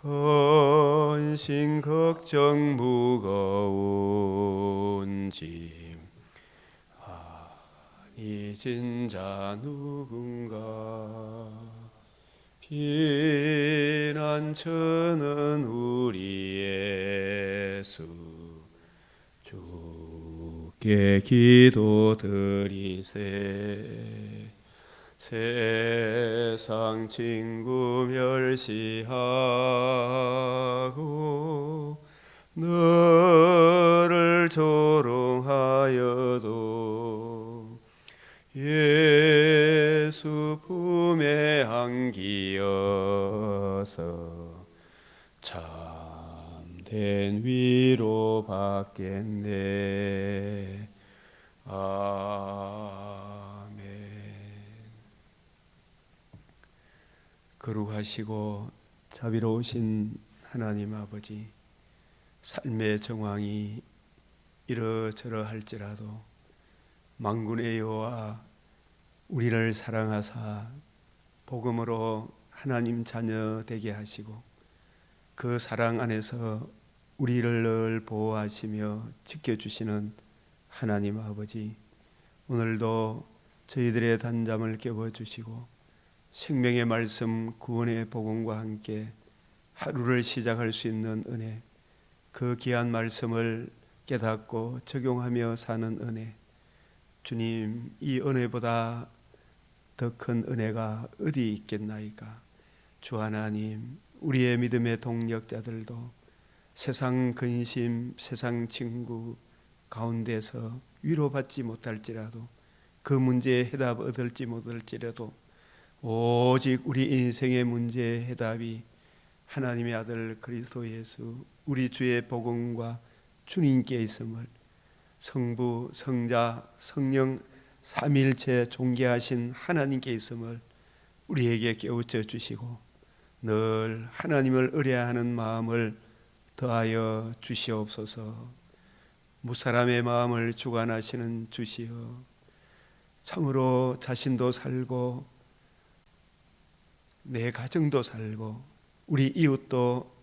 헌신 걱정 무거운 짐 잊은 자 누군가 피난처는 우리 예수 주께 기도드리세. 세상 친구 멸시하고 너를 조롱하여도 예수 품에 안기어서 참된 위로 받겠네. 거룩하시고 자비로우신 하나님 아버지, 삶의 정황이 이러저러 할지라도 만군의 여호와 우리를 사랑하사 복음으로 하나님 자녀 되게 하시고 그 사랑 안에서 우리를 늘 보호하시며 지켜주시는 하나님 아버지, 오늘도 저희들의 단잠을 깨워주시고 생명의 말씀 구원의 복음과 함께 하루를 시작할 수 있는 은혜, 그 귀한 말씀을 깨닫고 적용하며 사는 은혜, 주님, 이 은혜보다 더 큰 은혜가 어디 있겠나이까. 주 하나님, 우리의 믿음의 동력자들도 세상 근심, 세상 친구 가운데서 위로받지 못할지라도, 그 문제에 해답 얻을지 못할지라도 오직 우리 인생의 문제의 해답이 하나님의 아들 그리스도 예수 우리 주의 복음과 주님께 있음을, 성부, 성자, 성령 삼일체 존귀하신 하나님께 있음을 우리에게 깨우쳐 주시고 늘 하나님을 의뢰하는 마음을 더하여 주시옵소서. 무사람의 마음을 주관하시는 주시여, 참으로 자신도 살고 내 가정도 살고 우리 이웃도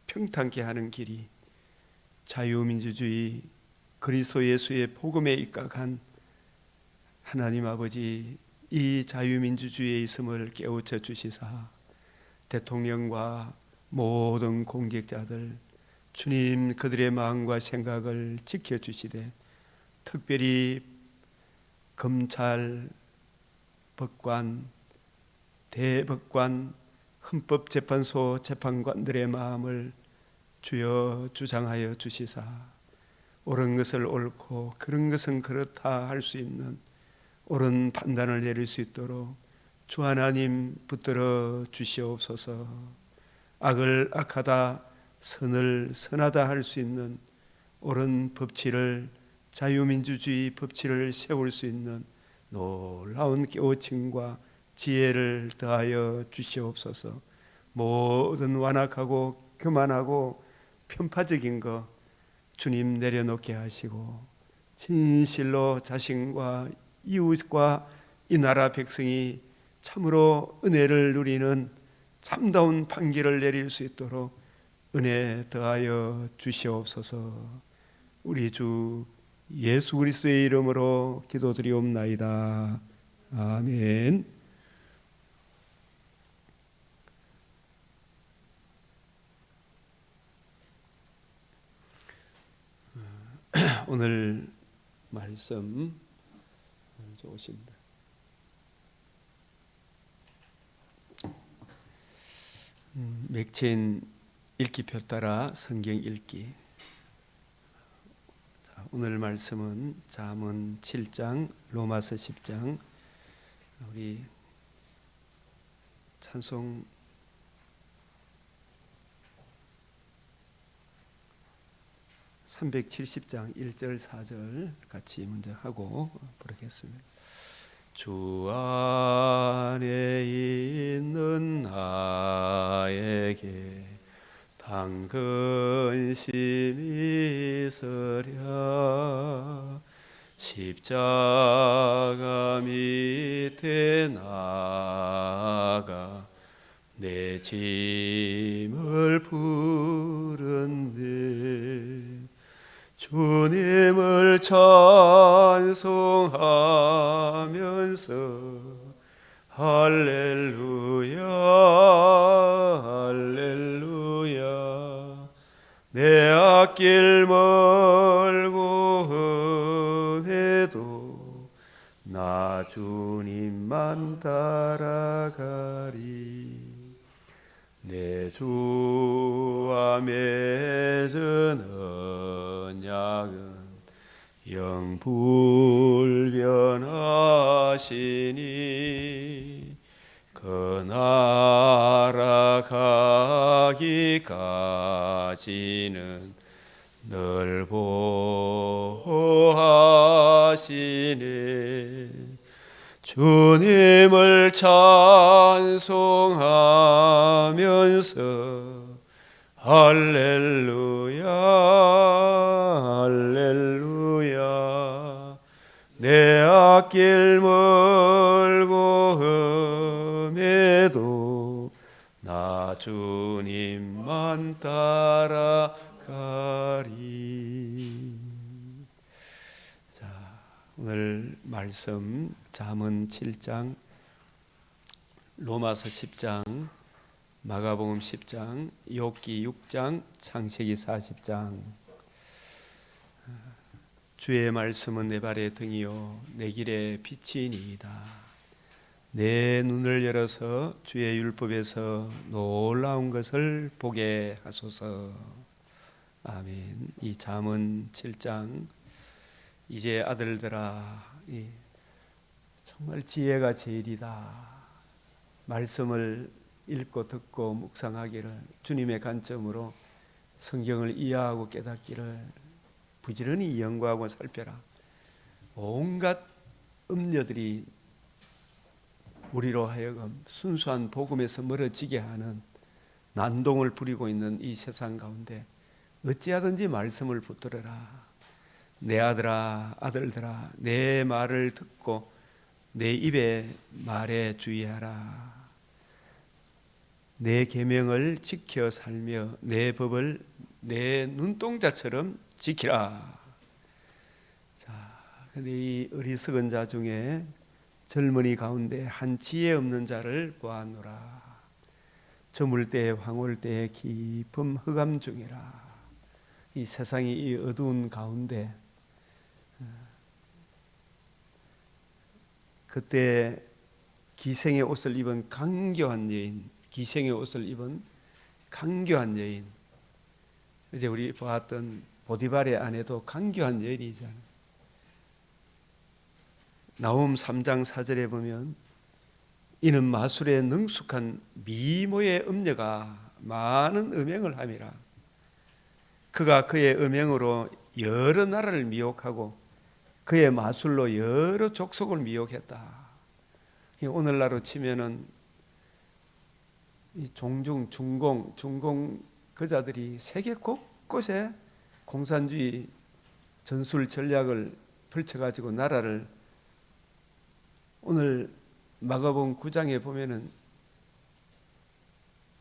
평탄케 하는 길이 자유민주주의 그리스도 예수의 복음에 입각한 하나님 아버지, 이 자유민주주의에 있음을 깨우쳐 주시사 대통령과 모든 공직자들 주님 그들의 마음과 생각을 지켜주시되, 특별히 검찰, 법관, 대법관, 헌법재판소 재판관들의 마음을 주여 주장하여 주시사 옳은 것을 옳고 그런 것은 그렇다 할 수 있는 옳은 판단을 내릴 수 있도록 주 하나님 붙들어 주시옵소서. 악을 악하다, 선을 선하다 할 수 있는 옳은 법치를, 자유민주주의 법치를 세울 수 있는 놀라운 깨우침과 지혜를 더하여 주시옵소서. 모든 완악하고 교만하고 편파적인 것 주님 내려놓게 하시고 진실로 자신과 이웃과 이 나라 백성이 참으로 은혜를 누리는 참다운 판결을 내릴 수 있도록 은혜 더하여 주시옵소서. 우리 주 예수 그리스도의 이름으로 기도드리옵나이다. 아멘. 오늘 말씀 좋으십니다. 맥체인 읽기표 따라 성경 읽기. 오늘 말씀은 잠언 7장, 로마서 10장, 우리 찬송 370장 1절 4절 같이 먼저 하고 부르겠습니다. 주 안에 있는 나에게 당근심이 있으랴 십자가 밑에 나아가 내 짐을 부른데 주님을 찬송하면서 할렐루야 할렐루야 내 앞길 멀고 험해도 나 주님만 따라가리 내 주와 맺은 언약은 영불변하시니 그 나라 가기까지는 늘 보호하시네 주님을 찬송하면서 할렐루야 할렐루야 내 앞길 멀고 험해도 나 주님만 따라가리. 자, 오늘 말씀 잠언 7장, 로마서 10장, 마가복음 10장, 욥기 6장, 창세기 40장. 주의 말씀은 내 발의 등이요 내 길의 빛이니이다. 내 눈을 열어서 주의 율법에서 놀라운 것을 보게 하소서. 아멘. 이 잠언 7장, 이제 아들들아 정말 지혜가 제일이다. 말씀을 읽고 듣고 묵상하기를, 주님의 관점으로 성경을 이해하고 깨닫기를 부지런히 연구하고 살펴라. 온갖 음녀들이 우리로 하여금 순수한 복음에서 멀어지게 하는 난동을 부리고 있는 이 세상 가운데 어찌하든지 말씀을 붙들어라. 내 아들아 아들들아 내 말을 듣고 내 입의 말에 주의하라. 내 계명을 지켜 살며 내 법을 내 눈동자처럼 지키라. 자, 근데 이 어리석은 자 중에 젊은이 가운데 한 지혜 없는 자를 보아노라. 저물 때에 황홀 때에 깊은 흑암 중이라. 이 세상이 이 어두운 가운데 그때 기생의 옷을 입은 강교한 여인, 기생의 옷을 입은 강교한 여인, 이제 우리 보았던 보디발의 아내도 강교한 여인이잖아요. 나훔 3장 4절에 보면 이는 마술에 능숙한 미모의 음녀가 많은 음행을 함이라. 그가 그의 음행으로 여러 나라를 미혹하고 그의 마술로 여러 족속을 미혹했다. 오늘날로 치면은 이 종중, 중공 그자들이 세계 곳곳에 공산주의 전술 전략을 펼쳐가지고 나라를, 오늘 마가복음 9장에 보면은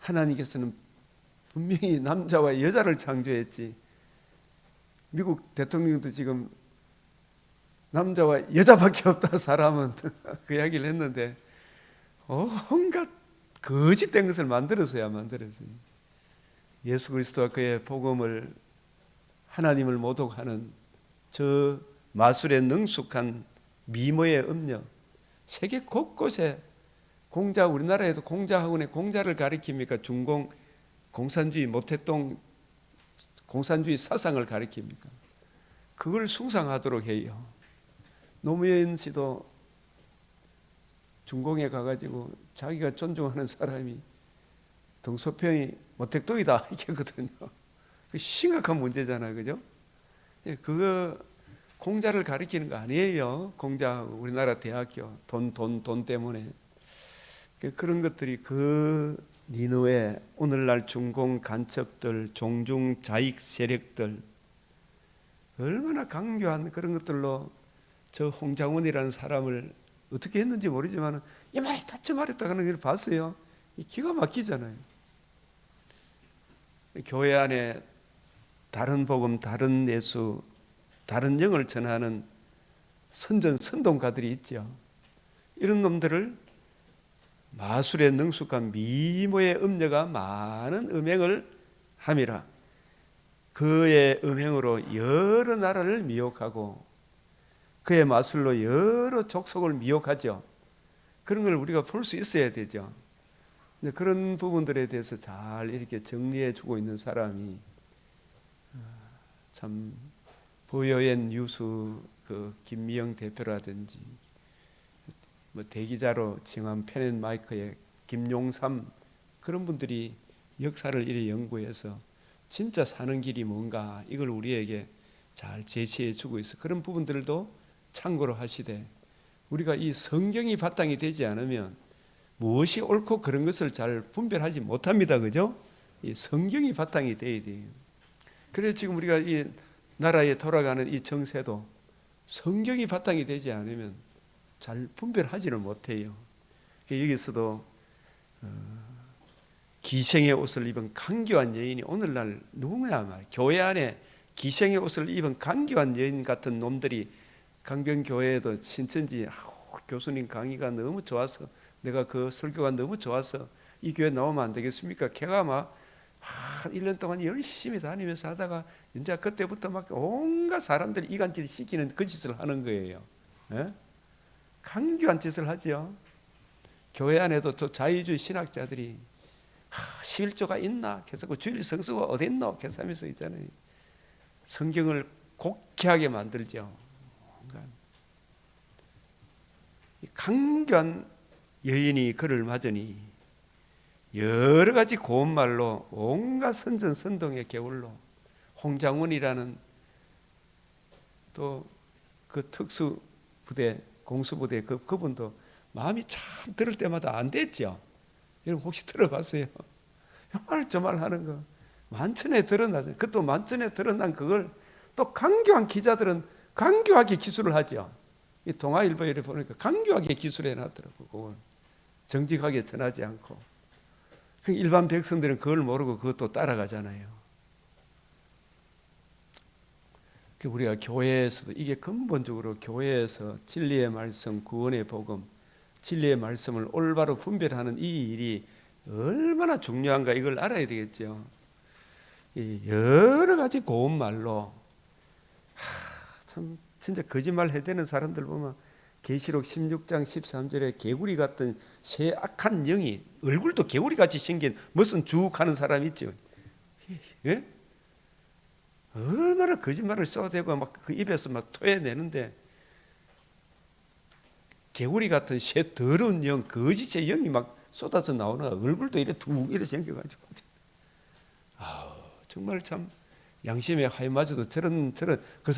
하나님께서는 분명히 남자와 여자를 창조했지, 미국 대통령도 지금 남자와 여자밖에 없다 사람은 그 이야기를 했는데 온갖 거짓된 것을 만들어서야 만들었어요. 예수 그리스도와 그의 복음을, 하나님을 모독하는 저 마술에 능숙한 미모의 음녀, 세계 곳곳에 공자, 우리나라에도 공자학원에 공자를 가리킵니까? 중공 공산주의 모태동 공산주의 사상을 가리킵니까? 그걸 숭상하도록 해요. 노무현 씨도 중공에 가가지고 자기가 존중하는 사람이 등소평이 모택동이다 이랬거든요. 심각한 문제잖아요, 그죠? 그거 공자를 가리키는 거 아니에요. 공자 우리나라 대학교 돈 때문에 그런 것들이 그 니느웨 오늘날 중공 간첩들, 종중 자익 세력들 얼마나 강교한 그런 것들로 저 홍장원이라는 사람을 어떻게 했는지 모르지만 이 말했다 저 말했다 하는 걸 봤어요. 기가 막히잖아요. 교회 안에 다른 복음, 다른 예수, 다른 영을 전하는 선동가들이 있죠. 이런 놈들을 마술에 능숙한 미모의 음녀가 많은 음행을 함이라. 그의 음행으로 여러 나라를 미혹하고 그의 마술로 여러 족속을 미혹하죠. 그런 걸 우리가 볼 수 있어야 되죠. 그런 부분들에 대해서 잘 이렇게 정리해 주고 있는 사람이 참 부여엔 유수 그 김미영 대표라든지 뭐 대기자로 칭한 펜앤마이크의 김용삼 그런 분들이 역사를 이래 연구해서 진짜 사는 길이 뭔가 이걸 우리에게 잘 제시해 주고 있어. 그런 부분들도 참고로 하시되 우리가 이 성경이 바탕이 되지 않으면 무엇이 옳고 그런 것을 잘 분별하지 못합니다. 그죠? 이 성경이 바탕이 돼야 돼요. 그래서 지금 우리가 이 나라에 돌아가는 이 정세도 성경이 바탕이 되지 않으면 잘 분별하지를 못해요. 여기서도 기생의 옷을 입은 강교한 여인이 오늘날 누구냐 말이에요. 교회 안에 기생의 옷을 입은 강교한 여인 같은 놈들이 강변교회에도 신천지 교수님 강의가 너무 좋아서 내가 그 설교가 너무 좋아서 이 교회 나오면 안 되겠습니까? 걔가 막 1년 동안 열심히 다니면서 하다가 이제 그때부터 막 온갖 사람들 이간질 시키는 그 짓을 하는 거예요. 예? 강교한 짓을 하죠. 교회 안에도 저 자유주의 신학자들이 11조가 있나? 계속 주일 성수가 어디 있노? 계속 하면서 있잖아요. 성경을 곡해하게 만들죠. 강교한 여인이 그를 맞으니 여러 가지 고운 말로 온갖 선전선동의 게을로 홍장훈이라는 또 그 특수부대 공수부대 그분도 마음이 참 들을 때마다 안 됐죠. 여러분 혹시 들어봤어요? 저 말 하는 거 만천에 드러나죠. 그것도 만천에 드러난 그걸 또 강교한 기자들은 강교하게 기술을 하죠. 이 동아일보에 보니까 강교하게 기술해 놨더라고. 그걸 정직하게 전하지 않고 일반 백성들은 그걸 모르고 그것도 따라가잖아요. 우리가 교회에서도 이게 근본적으로 교회에서 진리의 말씀, 구원의 복음, 진리의 말씀을 올바로 분별하는 이 일이 얼마나 중요한가 이걸 알아야 되겠죠. 여러 가지 고운 말로 참 진짜 거짓말 해대는 사람들 보면 계시록 16장 13절에 개구리 같은 새 악한 영이 얼굴도 개구리같이 생긴 무슨 주욱하는 사람 있죠. 예? 얼마나 거짓말을 쏘대고 막 그 입에서 막 토해내는데 개구리 같은 새 더러운 영, 거짓의 영이 막 쏟아져 나오는 얼굴도 이래 툭 이래 생겨가지고 정말 참 양심에 하이마저도 저런 그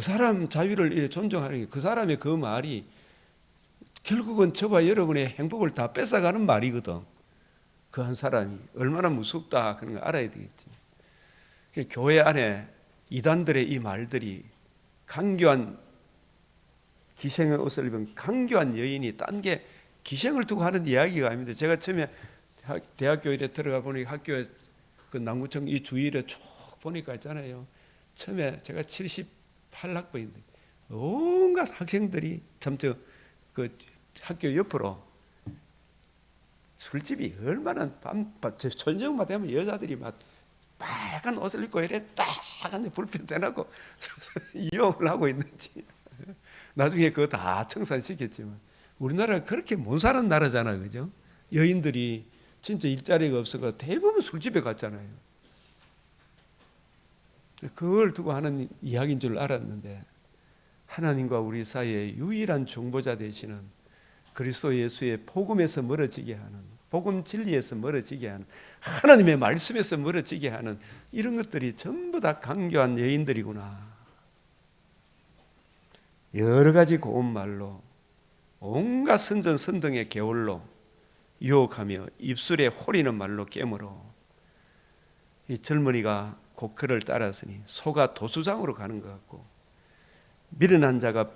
사람 자유를 이래 존중하는 게 그 사람의 그 말이 결국은 저와 여러분의 행복을 다 뺏어가는 말이거든. 그 한 사람이 얼마나 무섭다 그런 걸 알아야 되겠지. 교회 안에 이단들의 이 말들이 강교한 기생의 옷을 입은 강교한 여인이 딴 게 기생을 두고 하는 이야기가 아닙니다. 제가 처음에 대학교 일에 들어가 보니 학교에 그 남구청 이 주위를 쭉 보니까 있잖아요. 처음에 제가 78학번인데 온갖 학생들이 그 학교 옆으로 술집이 얼마나 저녁만 되면 여자들이 막 빨간 옷을 입고 이래 딱 불빛 대놓고 이용을 하고 있는지 나중에 그거 다 청산시켰지만 우리나라가 그렇게 못 사는 나라잖아요. 그죠? 여인들이 진짜 일자리가 없어서 대부분 술집에 갔잖아요. 그걸 두고 하는 이야기인 줄 알았는데 하나님과 우리 사이에 유일한 중보자 되시는 그리스도 예수의 복음에서 멀어지게 하는 복음 진리에서 멀어지게 하는 하나님의 말씀에서 멀어지게 하는 이런 것들이 전부 다 강교한 여인들이구나. 여러 가지 고운 말로 온갖 선전선동의 게을로 유혹하며 입술에 호리는 말로 깨물어 이 젊은이가 곧 그를 따랐으니 소가 도수장으로 가는 것 같고 미련한 자가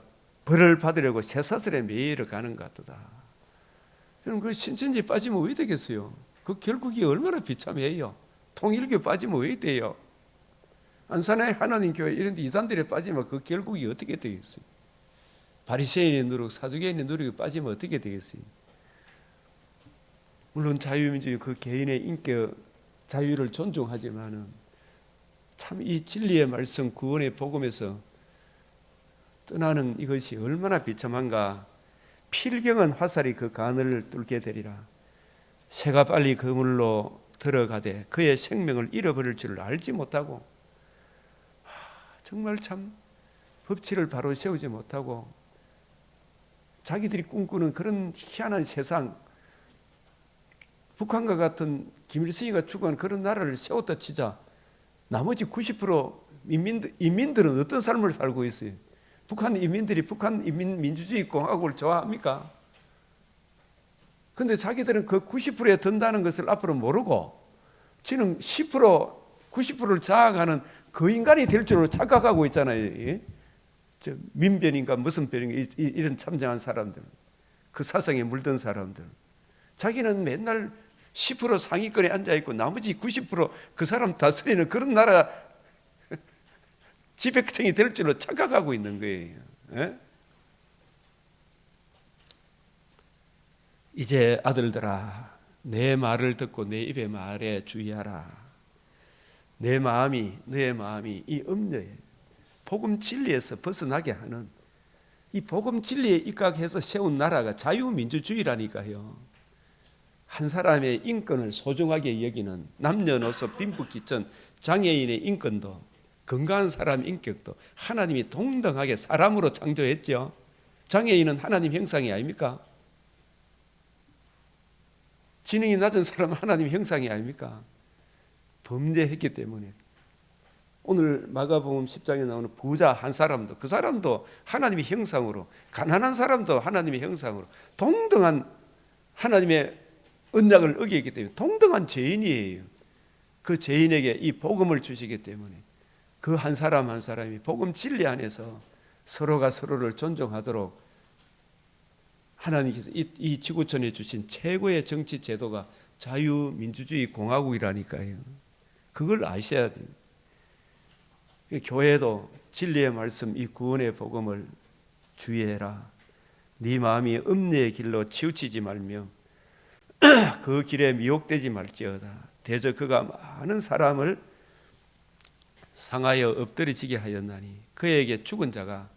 벌을 받으려고 쇠사슬에 매이러 가는 것 같다. 그럼 그 신천지에 빠지면 왜 되겠어요? 그 결국이 얼마나 비참해요. 통일교에 빠지면 왜 돼요? 안산의 하나님교회 이런 데 이단들에 빠지면 그 결국이 어떻게 되겠어요? 바리새인의 누룩, 사두개인의 누룩에 빠지면 어떻게 되겠어요? 물론 자유민주주의 그 개인의 인격 자유를 존중하지만은 참 이 진리의 말씀 구원의 복음에서 떠나는 이것이 얼마나 비참한가. 필경은 화살이 그 간을 뚫게 되리라. 새가 빨리 그물로 들어가되 그의 생명을 잃어버릴 줄을 알지 못하고, 정말 참 법치를 바로 세우지 못하고 자기들이 꿈꾸는 그런 희한한 세상, 북한과 같은 김일성이가 추구한 그런 나라를 세웠다 치자 나머지 90% 인민들은 어떤 삶을 살고 있어요? 북한 인민들이 북한 인민민주주의 공화국을 좋아합니까? 근데 자기들은 그 90%에 든다는 것을 앞으로 모르고 지금 10%, 90%를 장악하는 그 인간이 될 줄로 착각하고 있잖아요. 예? 저 민변인가 무슨 변인가 이런 참정한 사람들, 그 사상에 물든 사람들, 자기는 맨날 10% 상위권에 앉아있고 나머지 90% 그 사람 다스리는 그런 나라 지배층이 될 줄로 착각하고 있는 거예요. 예? 이제 아들들아, 내 말을 듣고 내 입의 말에 주의하라. 내 마음이, 너의 마음이 이 음녀에 복음 진리에서 벗어나게 하는, 이 복음 진리에 입각해서 세운 나라가 자유민주주의라니까요. 한 사람의 인권을 소중하게 여기는, 남녀노소 빈부귀천 장애인의 인권도, 건강한 사람 인격도 하나님이 동등하게 사람으로 창조했죠. 장애인은 하나님 형상이 아닙니까? 지능이 낮은 사람은 하나님 형상이 아닙니까? 범죄했기 때문에. 오늘 마가복음 10장에 나오는 부자 한 사람도, 그 사람도 하나님의 형상으로, 가난한 사람도 하나님의 형상으로 동등한 하나님의 언약을 어기기 때문에 동등한 죄인이에요. 그 죄인에게 이 복음을 주시기 때문에 그 한 사람 한 사람이 복음 진리 안에서 서로가 서로를 존중하도록 하나님께서 이 지구촌에 주신 최고의 정치 제도가 자유민주주의 공화국이라니까요. 그걸 아셔야 돼요. 교회도 진리의 말씀, 이 구원의 복음을 주의해라. 네 마음이 음녀의 길로 치우치지 말며 그 길에 미혹되지 말지어다. 대저 그가 많은 사람을 상하여 엎드리지게 하였나니 그에게 죽은 자가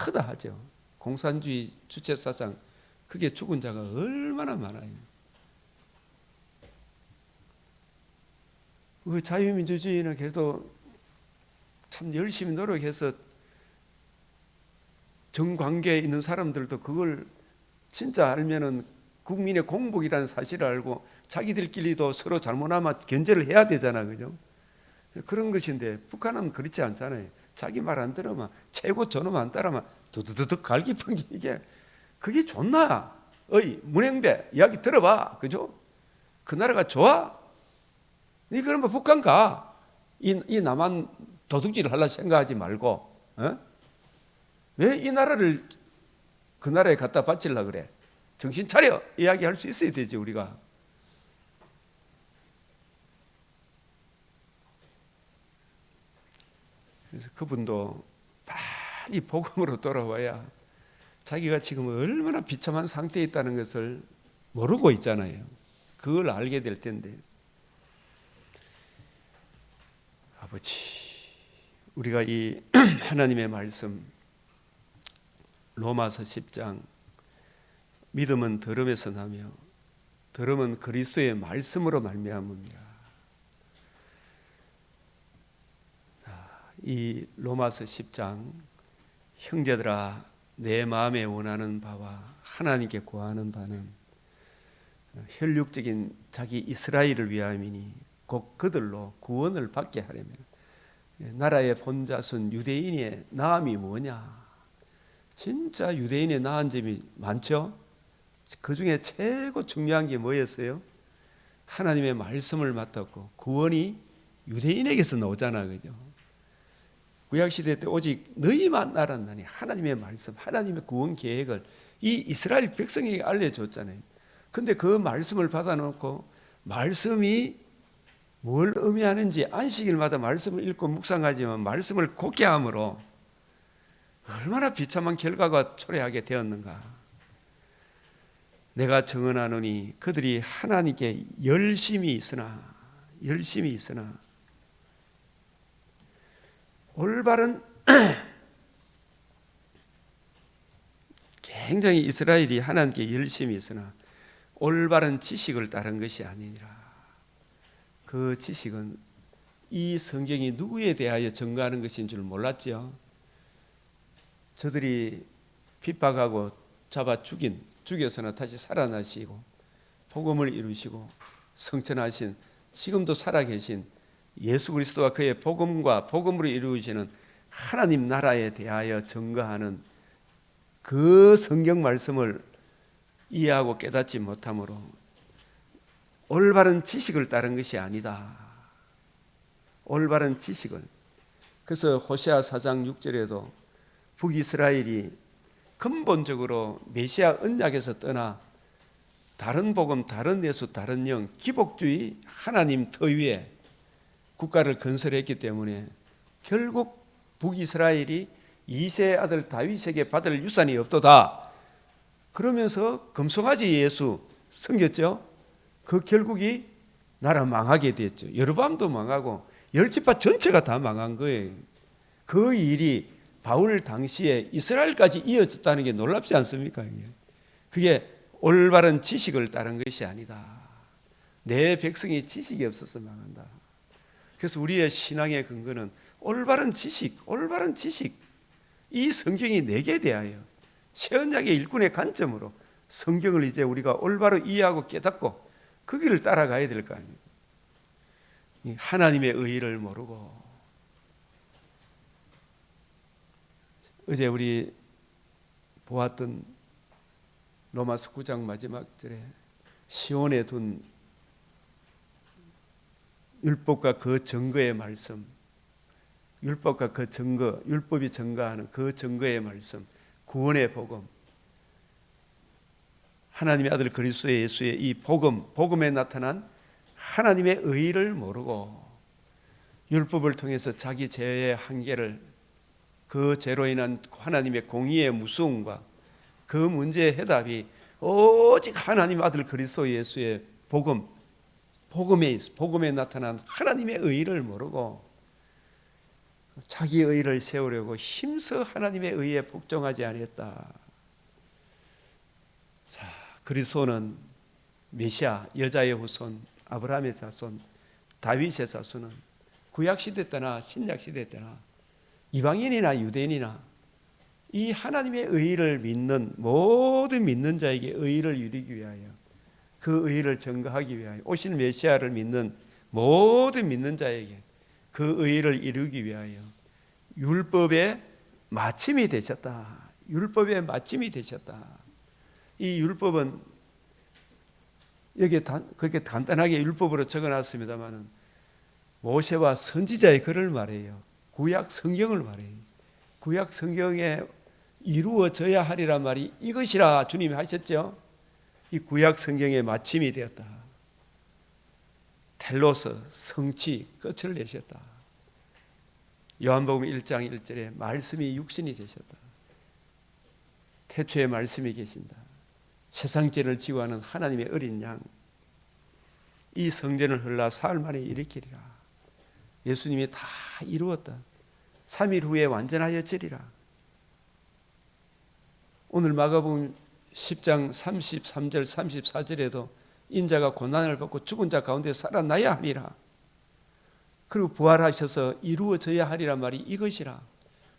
허다하죠. 공산주의 주체사상, 그게 죽은 자가 얼마나 많아요. 그 자유민주주의는 그래도 참 열심히 노력해서 정관계에 있는 사람들도 그걸 진짜 알면은 국민의 공복이라는 사실을 알고 자기들끼리도 서로 잘못하면 견제를 해야 되잖아, 그죠? 그런 것인데 북한은 그렇지 않잖아요. 자기 말 안 들으면, 최고 저놈 안 따르면 두두두둑 갈기풍기, 이게 그게 좋나? 어이 문행배 이야기 들어봐, 그죠? 그 나라가 좋아? 니 그러면 북한 가. 이 남한 도둑질을 하려 생각하지 말고, 왜 이 나라를 그 나라에 갖다 바치려고 그래? 정신 차려! 이야기할 수 있어야 되지, 우리가. 그래서 그분도 빨리 복음으로 돌아와야 자기가 지금 얼마나 비참한 상태에 있다는 것을 모르고 있잖아요. 그걸 알게 될 텐데. 아버지, 우리가 이 하나님의 말씀 로마서 10장, 믿음은 들음에서 나며 들음은 그리스도의 말씀으로 말미암음이라. 이 로마서 10장, 형제들아 내 마음에 원하는 바와 하나님께 구하는 바는 혈육적인 자기 이스라엘을 위함이니 곧 그들로 구원을 받게 하려면 나라의 본자손 유대인의 나음이 뭐냐? 진짜 유대인의 나은 점이 많죠? 그 중에 최고 중요한 게 뭐였어요? 하나님의 말씀을 맡았고 구원이 유대인에게서 나오잖아, 그죠? 구약시대 때 오직 너희만 알았나니 하나님의 말씀, 하나님의 구원 계획을 이 이스라엘 백성에게 알려줬잖아요. 근데 그 말씀을 받아놓고 말씀이 뭘 의미하는지 안식일마다 말씀을 읽고 묵상하지만 말씀을 곧게 함으로 얼마나 비참한 결과가 초래하게 되었는가. 내가 증언하노니 그들이 하나님께 열심히 있으나 올바른 굉장히 이스라엘이 하나님께 열심히 있으나 올바른 지식을 따른 것이 아니니라. 그 지식은 이 성경이 누구에 대하여 증거하는 것인 줄 몰랐죠. 저들이 핍박하고 잡아 죽여서는 다시 살아나시고 복음을 이루시고 성천하신 지금도 살아계신 예수 그리스도와 그의 복음과 복음으로 이루어지는 하나님 나라에 대하여 증거하는 그 성경 말씀을 이해하고 깨닫지 못함으로 올바른 지식을 따른 것이 아니다. 올바른 지식을. 그래서 호세아 4장 6절에도 북이스라엘이 근본적으로 메시아 언약에서 떠나 다른 복음, 다른 예수, 다른 영, 기복주의, 하나님 터 위에 국가를 건설했기 때문에 결국 북이스라엘이 2세 아들 다윗에게 받을 유산이 없도다. 그러면서 금송아지 예수 섬겼죠. 그 결국이 나라 망하게 됐죠. 여로보암도 망하고 열지파 전체가 다 망한 거예요. 그 일이 바울 당시에 이스라엘까지 이어졌다는 게 놀랍지 않습니까? 그게 올바른 지식을 따른 것이 아니다. 내 백성이 지식이 없어서 망한다. 그래서 우리의 신앙의 근거는 올바른 지식. 이 성경이 내게 대하여 새 언약의 일꾼의 관점으로 성경을 이제 우리가 올바로 이해하고 깨닫고 그 길을 따라가야 될 거 아닙니까? 하나님의 의의를 모르고 어제 우리 보았던 로마서 9장 마지막 절에 시온에 둔 율법과 그 증거의 말씀, 율법과 그 증거, 율법이 증거하는 그 증거의 말씀, 구원의 복음, 하나님의 아들 그리스도 예수의 이 복음에 나타난 하나님의 의의를 모르고 율법을 통해서 자기 죄의 한계를, 그 죄로 인한 하나님의 공의의 무서움과 그 문제의 해답이 오직 하나님 아들 그리스도 예수의 복음에 나타난 하나님의 의의를 모르고 자기 의의를 세우려고 힘써 하나님의 의의에 복종하지 아니했다. 자, 그리스도는 메시아, 여자의 후손, 아브라함의 자손, 다윗의 자손은 구약시대 때나 신약시대 때나 이방인이나 유대인이나 이 하나님의 의의를 믿는 모든 믿는 자에게 의의를 이루기 위하여, 그 의의를 증거하기 위하여, 오신 메시아를 믿는 모든 믿는 자에게 그 의의를 이루기 위하여 율법의 마침이 되셨다. 율법의 마침이 되셨다. 이 율법은 여기에 그렇게 간단하게 율법으로 적어놨습니다만은 모세와 선지자의 글을 말해요. 구약 성경을 말해요. 구약 성경에 이루어져야 하리란 말이 이것이라 주님이 하셨죠. 이 구약 성경의 마침이 되었다. 텔로스, 성취, 끝을 내셨다. 요한복음 1장 1절에 말씀이 육신이 되셨다. 태초에 말씀이 계신다. 세상 죄를 지고하는 하나님의 어린 양, 이 성전을 헐라 사흘 만에 일으키리라. 예수님이 다 이루었다. 3일 후에 완전하여 지리라. 오늘 마가복음 10장 33절 34절에도 인자가 고난을 받고 죽은 자 가운데 살아나야 하리라. 그리고 부활하셔서 이루어져야 하리란 말이 이것이라.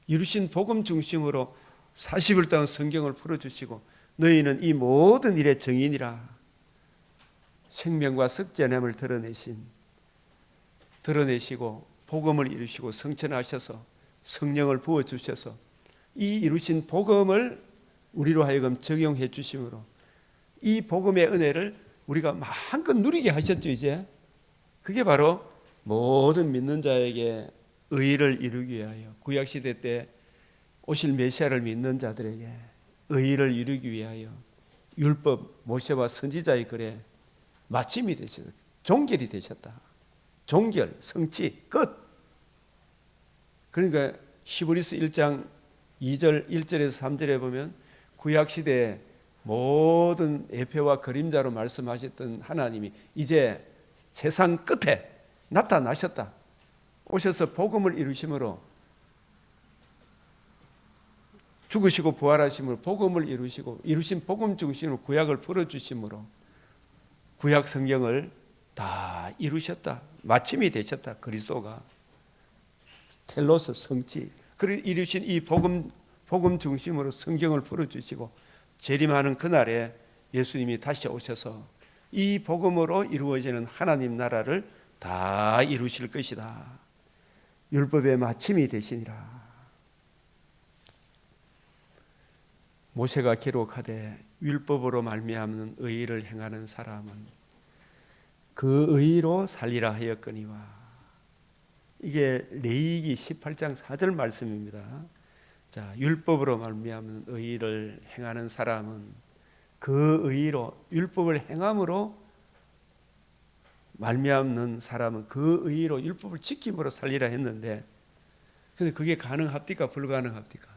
이루신 복음 중심으로 40일 동안 성경을 풀어주시고 너희는 이 모든 일의 증인이라. 생명과 썩지않음을 드러내시고 복음을 이루시고 성천하셔서 성령을 부어주셔서 이 이루신 복음을 우리로 하여금 적용해 주심으로 이 복음의 은혜를 우리가 마음껏 누리게 하셨죠. 이제 그게 바로 모든 믿는 자에게 의의를 이루기 위하여, 구약시대 때 오실 메시아를 믿는 자들에게 의의를 이루기 위하여 율법 모세와 선지자의 글에 마침이 되셨다. 종결이 되셨다. 종결, 성취, 끝. 그러니까 히브리서 1장 2절 1절에서 3절에 보면 구약시대에 모든 예표와 그림자로 말씀하셨던 하나님이 이제 세상 끝에 나타나셨다. 오셔서 복음을 이루심으로, 죽으시고 부활하심으로 복음을 이루시고, 이루신 복음 중심으로 구약을 풀어주심으로 구약 성경을 다 이루셨다. 마침이 되셨다. 그리스도가 텔로스 성취. 그리고 이루신 이 복음 중심으로 성경을 풀어주시고 재림하는 그날에 예수님이 다시 오셔서 이 복음으로 이루어지는 하나님 나라를 다 이루실 것이다. 율법의 마침이 되시니라. 모세가 기록하되 율법으로 말미암는 의를 행하는 사람은 그 의로 살리라 하였거니와. 이게 레위기 18장 4절 말씀입니다. 자, 율법으로 말미암는 의를 행하는 사람은 그 의로, 율법을 행함으로 말미암는 사람은 그 의로 율법을 지킴으로 살리라 했는데, 근데 그게 가능합니까? 불가능합니까?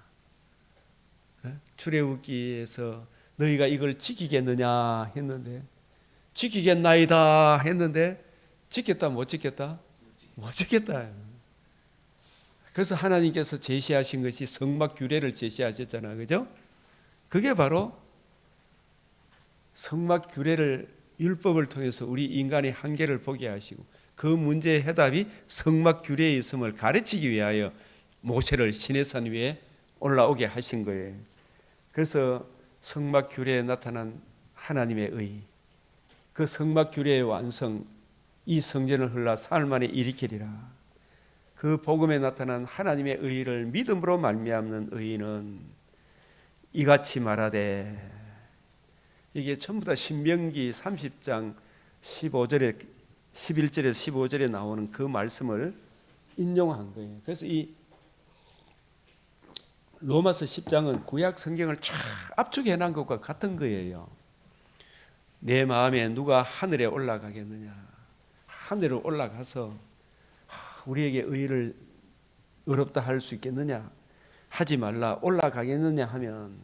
출애굽기에서 너희가 이걸 지키겠느냐 했는데, 지키겠나이다 했는데 지켰다 못 지켰다? 못 지켰다. 그래서 하나님께서 제시하신 것이 성막 규례를 제시하셨잖아요. 그죠? 그게 바로 성막 규례를, 율법을 통해서 우리 인간의 한계를 보게 하시고 그 문제의 해답이 성막 규례에 있음을 가르치기 위하여 모세를 시내산 위에 올라오게 하신 거예요. 그래서 성막 규례에 나타난 하나님의 의, 그 성막 규례의 완성, 이 성전을 흘러 사흘 만에 일으키리라. 그 복음에 나타난 하나님의 의를 믿음으로 말미암는 의는 이같이 말하되, 이게 전부 다 신명기 30장 15절에 11절에서 15절에 나오는 그 말씀을 인용한 거예요. 그래서 이 로마서 10장은 구약 성경을 쫙 압축해 놓은 것과 같은 거예요. 내 마음에 누가 하늘에 올라가겠느냐. 하늘에 올라가서 우리에게 의를 의롭다 할 수 있겠느냐. 하지 말라. 올라가겠느냐 하면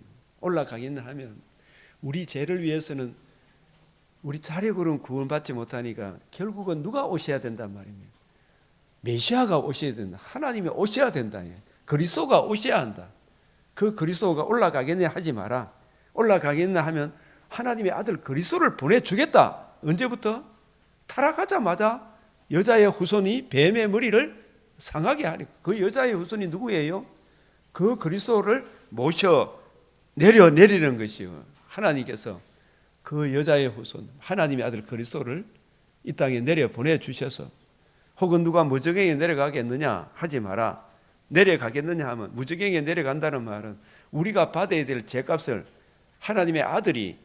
우리 죄를 위해서는 우리 자력으로는 구원받지 못하니까 결국은 누가 오셔야 된단 말입니다. 메시아가 오셔야 된다. 하나님이 오셔야 된다. 그리스도가 오셔야 한다. 그 그리스도가 올라가겠냐 하지 마라. 올라가겠냐 하면 하나님의 아들 그리스도를 보내주겠다. 언제부터? 타락하자마자 여자의 후손이 뱀의 머리를 상하게 하니, 그 여자의 후손이 누구예요? 그 그리스도를 모셔 내리는 것이요. 하나님께서 그 여자의 후손, 하나님의 아들 그리스도를 이 땅에 내려 보내주셔서, 혹은 누가 무저갱에 내려가겠느냐 하지 마라. 내려가겠느냐 하면, 무저갱에 내려간다는 말은 우리가 받아야 될 죄값을 하나님의 아들이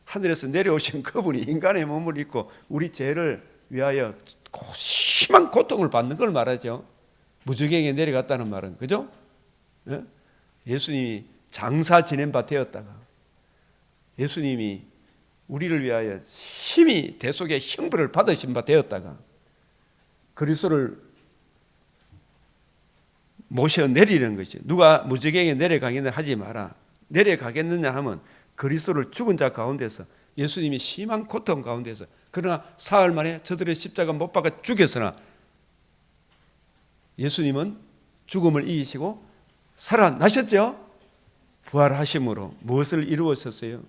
하늘에서 내려오신 그분이 인간의 몸을 입고 우리 죄를 위하여 심한 고통을 받는 걸 말하죠. 무저갱에 내려갔다는 말은, 그죠? 예수님이 장사 지낸 바 되었다가, 예수님이 우리를 위하여 심히 대속의 형벌을 받으신 바 되었다가 그리스도를 모셔 내리는 것이, 누가 무저갱에 내려가겠느냐 하지 마라. 내려가겠느냐 하면 그리스도를 죽은 자 가운데서, 예수님이 심한 고통 가운데서, 그러나 사흘 만에 저들의 십자가 못 박아 죽였으나 예수님은 죽음을 이기시고 살아나셨죠. 부활하심으로 무엇을 이루었었어요?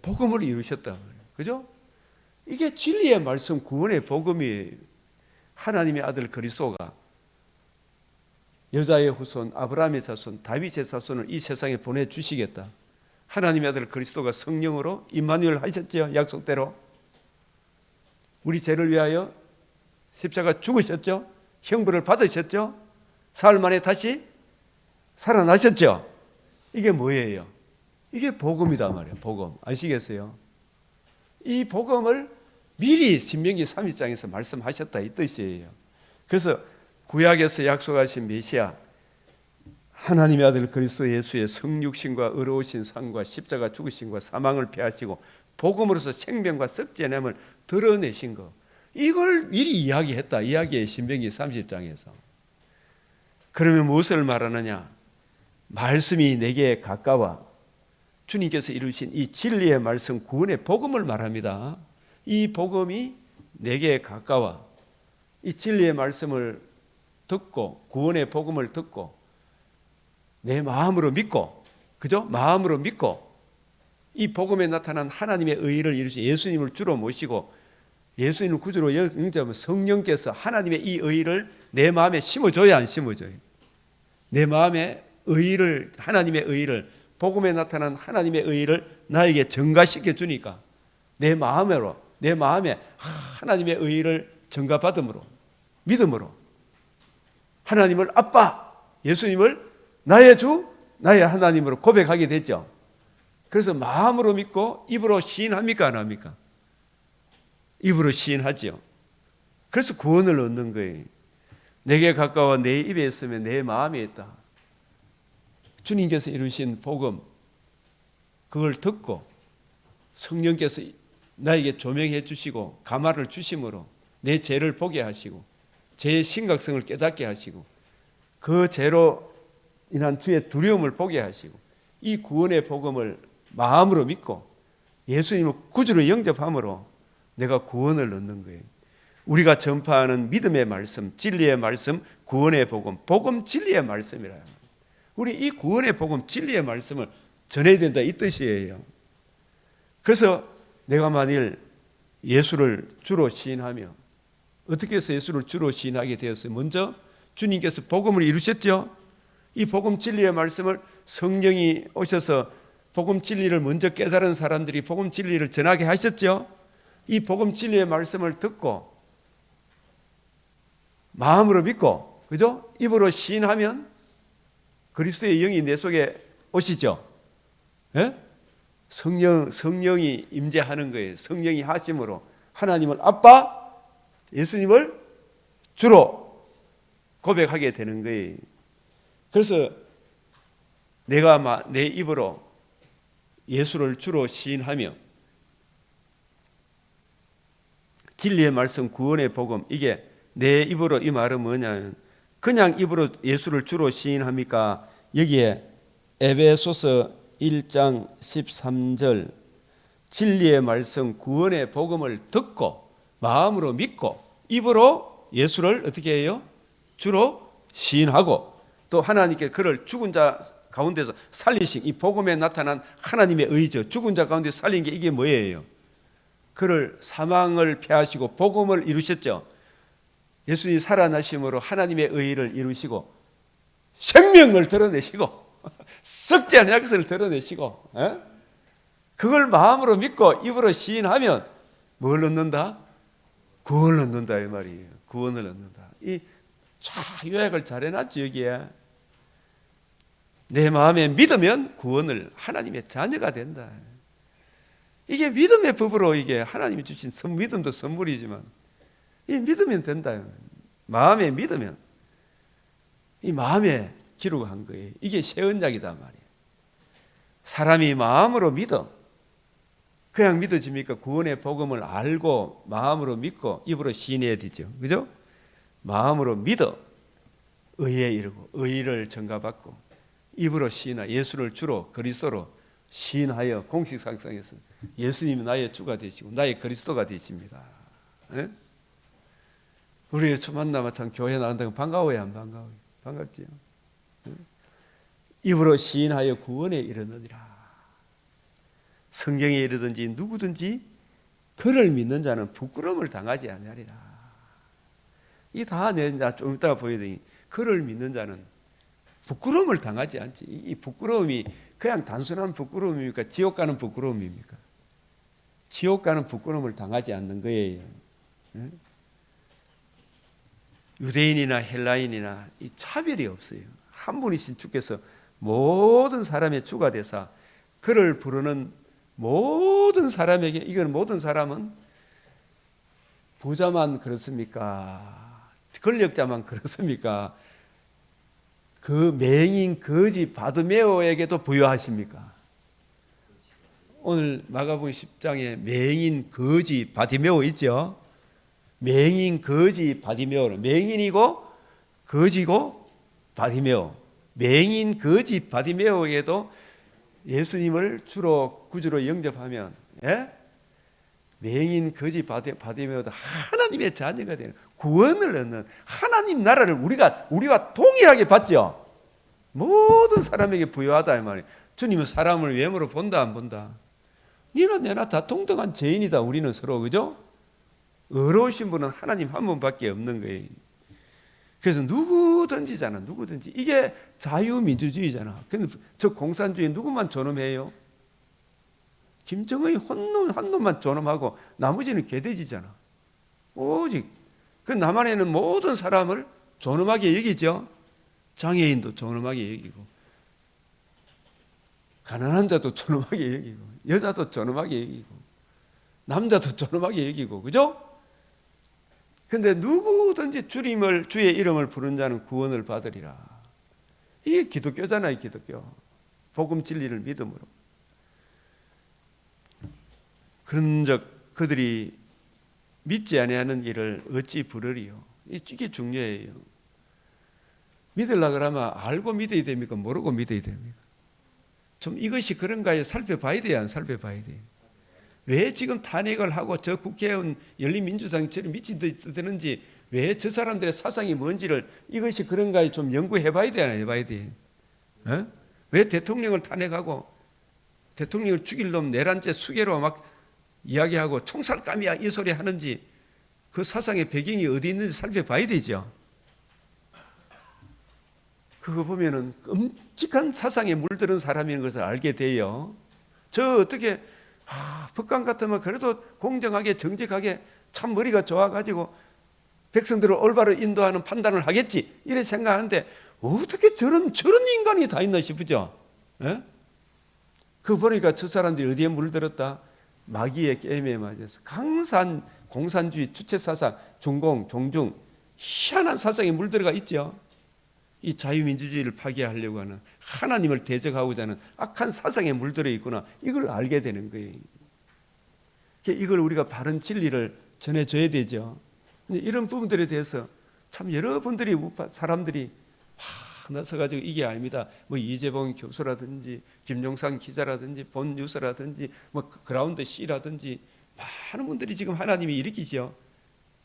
복음을 이루셨다. 그죠? 이게 진리의 말씀, 구원의 복음이에요. 하나님의 아들 그리스도가 여자의 후손, 아브라함의 자손, 다윗의 자손을 이 세상에 보내주시겠다. 하나님의 아들 그리스도가 성령으로 임마누엘 하셨죠. 약속대로 우리 죄를 위하여 십자가 죽으셨죠. 형벌을 받으셨죠. 사흘 만에 다시 살아나셨죠. 이게 뭐예요? 이게 복음이다 말이에요. 복음. 아시겠어요? 이 복음을 미리 신명기 30장에서 말씀하셨다 이 뜻이에요. 그래서 구약에서 약속하신 메시아, 하나님의 아들 그리스도 예수의 성육신과 의로우신 삶과 십자가 죽으심과 사망을 피하시고 복음으로서 생명과 썩지않음을 드러내신 것, 이걸 미리 이야기했다. 이야기해 신명기 30장에서. 그러면 무엇을 말하느냐? 말씀이 내게 가까워 주님께서 이루신 이 진리의 말씀, 구원의 복음을 말합니다. 이 복음이 내게 가까워. 이 진리의 말씀을 듣고 구원의 복음을 듣고 내 마음으로 믿고, 그죠? 마음으로 믿고 이 복음에 나타난 하나님의 의를 이루신 예수님을 주로 모시고 예수님을 구주로 영접하면 성령께서 하나님의 이 의를 내 마음에 심어줘야 안 심어줘요? 내 마음에 의를, 하나님의 의를, 복음에 나타난 하나님의 의를 나에게 증가시켜 주니까 내 마음으로, 내 마음에 하나님의 의를 증가받음으로, 믿음으로 하나님을 아빠, 예수님을 나의 주, 나의 하나님으로 고백하게 됐죠. 그래서 마음으로 믿고 입으로 시인합니까? 안 합니까? 입으로 시인하죠. 그래서 구원을 얻는 거예요. 내게 가까워 내 입에 있으면 내 마음에 있다. 주님께서 이루신 복음, 그걸 듣고 성령께서 나에게 조명해 주시고 감화를 주심으로 내 죄를 보게 하시고 죄의 심각성을 깨닫게 하시고 그 죄로 인한 주의 두려움을 보게 하시고 이 구원의 복음을 마음으로 믿고 예수님을 구주로 영접함으로 내가 구원을 얻는 거예요. 우리가 전파하는 믿음의 말씀, 진리의 말씀, 구원의 복음, 복음 진리의 말씀이라. 우리 이 구원의 복음, 진리의 말씀을 전해야 된다, 이 뜻이에요. 그래서 내가 만일 예수를 주로 시인하며, 어떻게 해서 예수를 주로 시인하게 되었어요? 먼저 주님께서 복음을 이루셨죠. 이 복음 진리의 말씀을 성령이 오셔서 복음 진리를 먼저 깨달은 사람들이 복음 진리를 전하게 하셨죠. 이 복음 진리의 말씀을 듣고 마음으로 믿고, 그죠? 입으로 시인하면 그리스도의 영이 내 속에 오시죠. 예? 성령이 임재하는 거예요. 성령이 하심으로 하나님을 아빠, 예수님을 주로 고백하게 되는 거예요. 그래서 내가 내 입으로 예수를 주로 시인하며 진리의 말씀, 구원의 복음, 이게 내 입으로, 이 말은 뭐냐면 그냥 입으로 예수를 주로 시인합니까? 여기에 에베소서 1장 13절 진리의 말씀, 구원의 복음을 듣고 마음으로 믿고 입으로 예수를 어떻게 해요? 주로 시인하고 또 하나님께 그를 죽은 자 가운데서 살리신 이 복음에 나타난 하나님의 의죠. 죽은 자 가운데 살린 게 이게 뭐예요? 그를 사망을 피하시고 복음을 이루셨죠. 예수님이 살아나심으로 하나님의 의를 이루시고 생명을 드러내시고 썩지 않은 약속을 드러내시고, 그걸 마음으로 믿고 입으로 시인하면 뭘 얻는다? 구원을 얻는다, 이 말이에요. 구원을 얻는다. 이 요약을 잘 해놨지. 여기에 내 마음에 믿으면 구원을, 하나님의 자녀가 된다. 이게 믿음의 법으로, 이게 하나님이 주신 믿음도 선물이지만 이 믿으면 된다. 마음에 믿으면, 이 마음에 기록한 거예요. 이게 새 언약이다 말이에요. 사람이 마음으로 믿어. 그냥 믿어집니까? 구원의 복음을 알고 마음으로 믿고 입으로 시인해야 되죠. 그죠? 마음으로 믿어 의에 이르고 의를 전가받고 입으로 시인하, 예수를 주로 그리스도로 시인하여 공식상상에서 예수님이 나의 주가 되시고 나의 그리스도가 되십니다. 네? 우리 처음 만나면 참 교회 나간다고 반가워요, 안 반가워요? 반갑지요. 네? 입으로 시인하여 구원에 이르느니라. 성경에 이르든지 누구든지 그를 믿는 자는 부끄러움을 당하지 아니하리라. 이 다 내가 좀 이따가 보여드리니 그를 믿는 자는 부끄러움을 당하지 않지. 이 부끄러움이 그냥 단순한 부끄러움입니까? 지옥 가는 부끄러움입니까? 지옥 가는 부끄러움을 당하지 않는 거예요. 네? 유대인이나 헬라인이나 이 차별이 없어요. 한 분이신 주께서 모든 사람의 주가 되사 그를 부르는 모든 사람에게, 이건 모든 사람은 부자만 그렇습니까? 권력자만 그렇습니까? 그 맹인 거지 바드메오에게도 부여하십니까? 오늘 마가복음 10장에 맹인 거지 바디메오 있죠? 맹인 거지 바디메오는 맹인이고 거지고 바디메오. 맹인 거지 바디메오에게도 예수님을 주로 구주로 영접하면, 예? 맹인 거지 바디메오도 하나님의 자녀가 되는, 구원을 얻는 하나님 나라를 우리와 동일하게 받죠. 모든 사람에게 부여하다 이 말이에요. 주님은 사람을 외모로 본다 안 본다? 니나 내나 다 동등한 죄인이다. 우리는 서로, 그죠? 의로우신 분은 하나님 한 분밖에 없는 거예요. 그래서 누구든지잖아. 누구든지. 이게 자유민주주의잖아. 근데 저 공산주의 누구만 존엄해요? 김정은이 한 놈만 존엄하고 나머지는 개돼지잖아. 오직 그 남한에는 모든 사람을 존엄하게 여기죠. 장애인도 존엄하게 여기고, 가난한 자도 존엄하게 여기고, 여자도 존엄하게 여기고, 남자도 존엄하게 여기고, 그죠? 근데 누구든지 주의 이름을 부른 자는 구원을 받으리라. 이게 기독교잖아요. 기독교. 복음 진리를 믿음으로. 그런즉 그들이 믿지 아니하는 일을 어찌 부르리요? 이게 중요해요. 믿으려고 그러면 알고 믿어야 됩니까? 모르고 믿어야 됩니까? 좀 이것이 그런가요? 살펴봐야 돼요? 안 살펴봐야 돼요? 왜 지금 탄핵을 하고 저 국회의원 열린민주당처럼 미치드는지, 왜 저 사람들의 사상이 뭔지를, 이것이 그런가요? 좀 연구해봐야 돼요? 안 해봐야 돼요? 어? 왜 대통령을 탄핵하고 대통령을 죽일 놈 내란죄 수괴로 막 이야기하고 총살감이야 이 소리 하는지, 그 사상의 배경이 어디 있는지 살펴봐야 되죠. 그거 보면은 끔찍한 사상에 물드는 사람인 것을 알게 돼요. 저 어떻게 북한 같으면 그래도 공정하게 정직하게 참 머리가 좋아가지고 백성들을 올바로 인도하는 판단을 하겠지 이래 생각하는데, 어떻게 저런 인간이 다 있나 싶으죠. 예? 그거 보니까 저 사람들이 어디에 물들었다? 마귀의 게임에 맞아서 강산 공산주의 주체사상, 중공, 종중, 희한한 사상에 물들어가 있죠. 이 자유민주주의를 파괴하려고 하는, 하나님을 대적하고자 하는 악한 사상에 물들어 있구나, 이걸 알게 되는 거예요. 이걸 우리가 바른 진리를 전해줘야 되죠. 이런 부분들에 대해서 참 여러분들이, 사람들이 나서가지고 이게 아닙니다, 뭐 이재봉 교수라든지 김용상 기자라든지 본뉴스라든지 뭐 그라운드 C라든지 많은 분들이 지금 하나님이 일으키죠.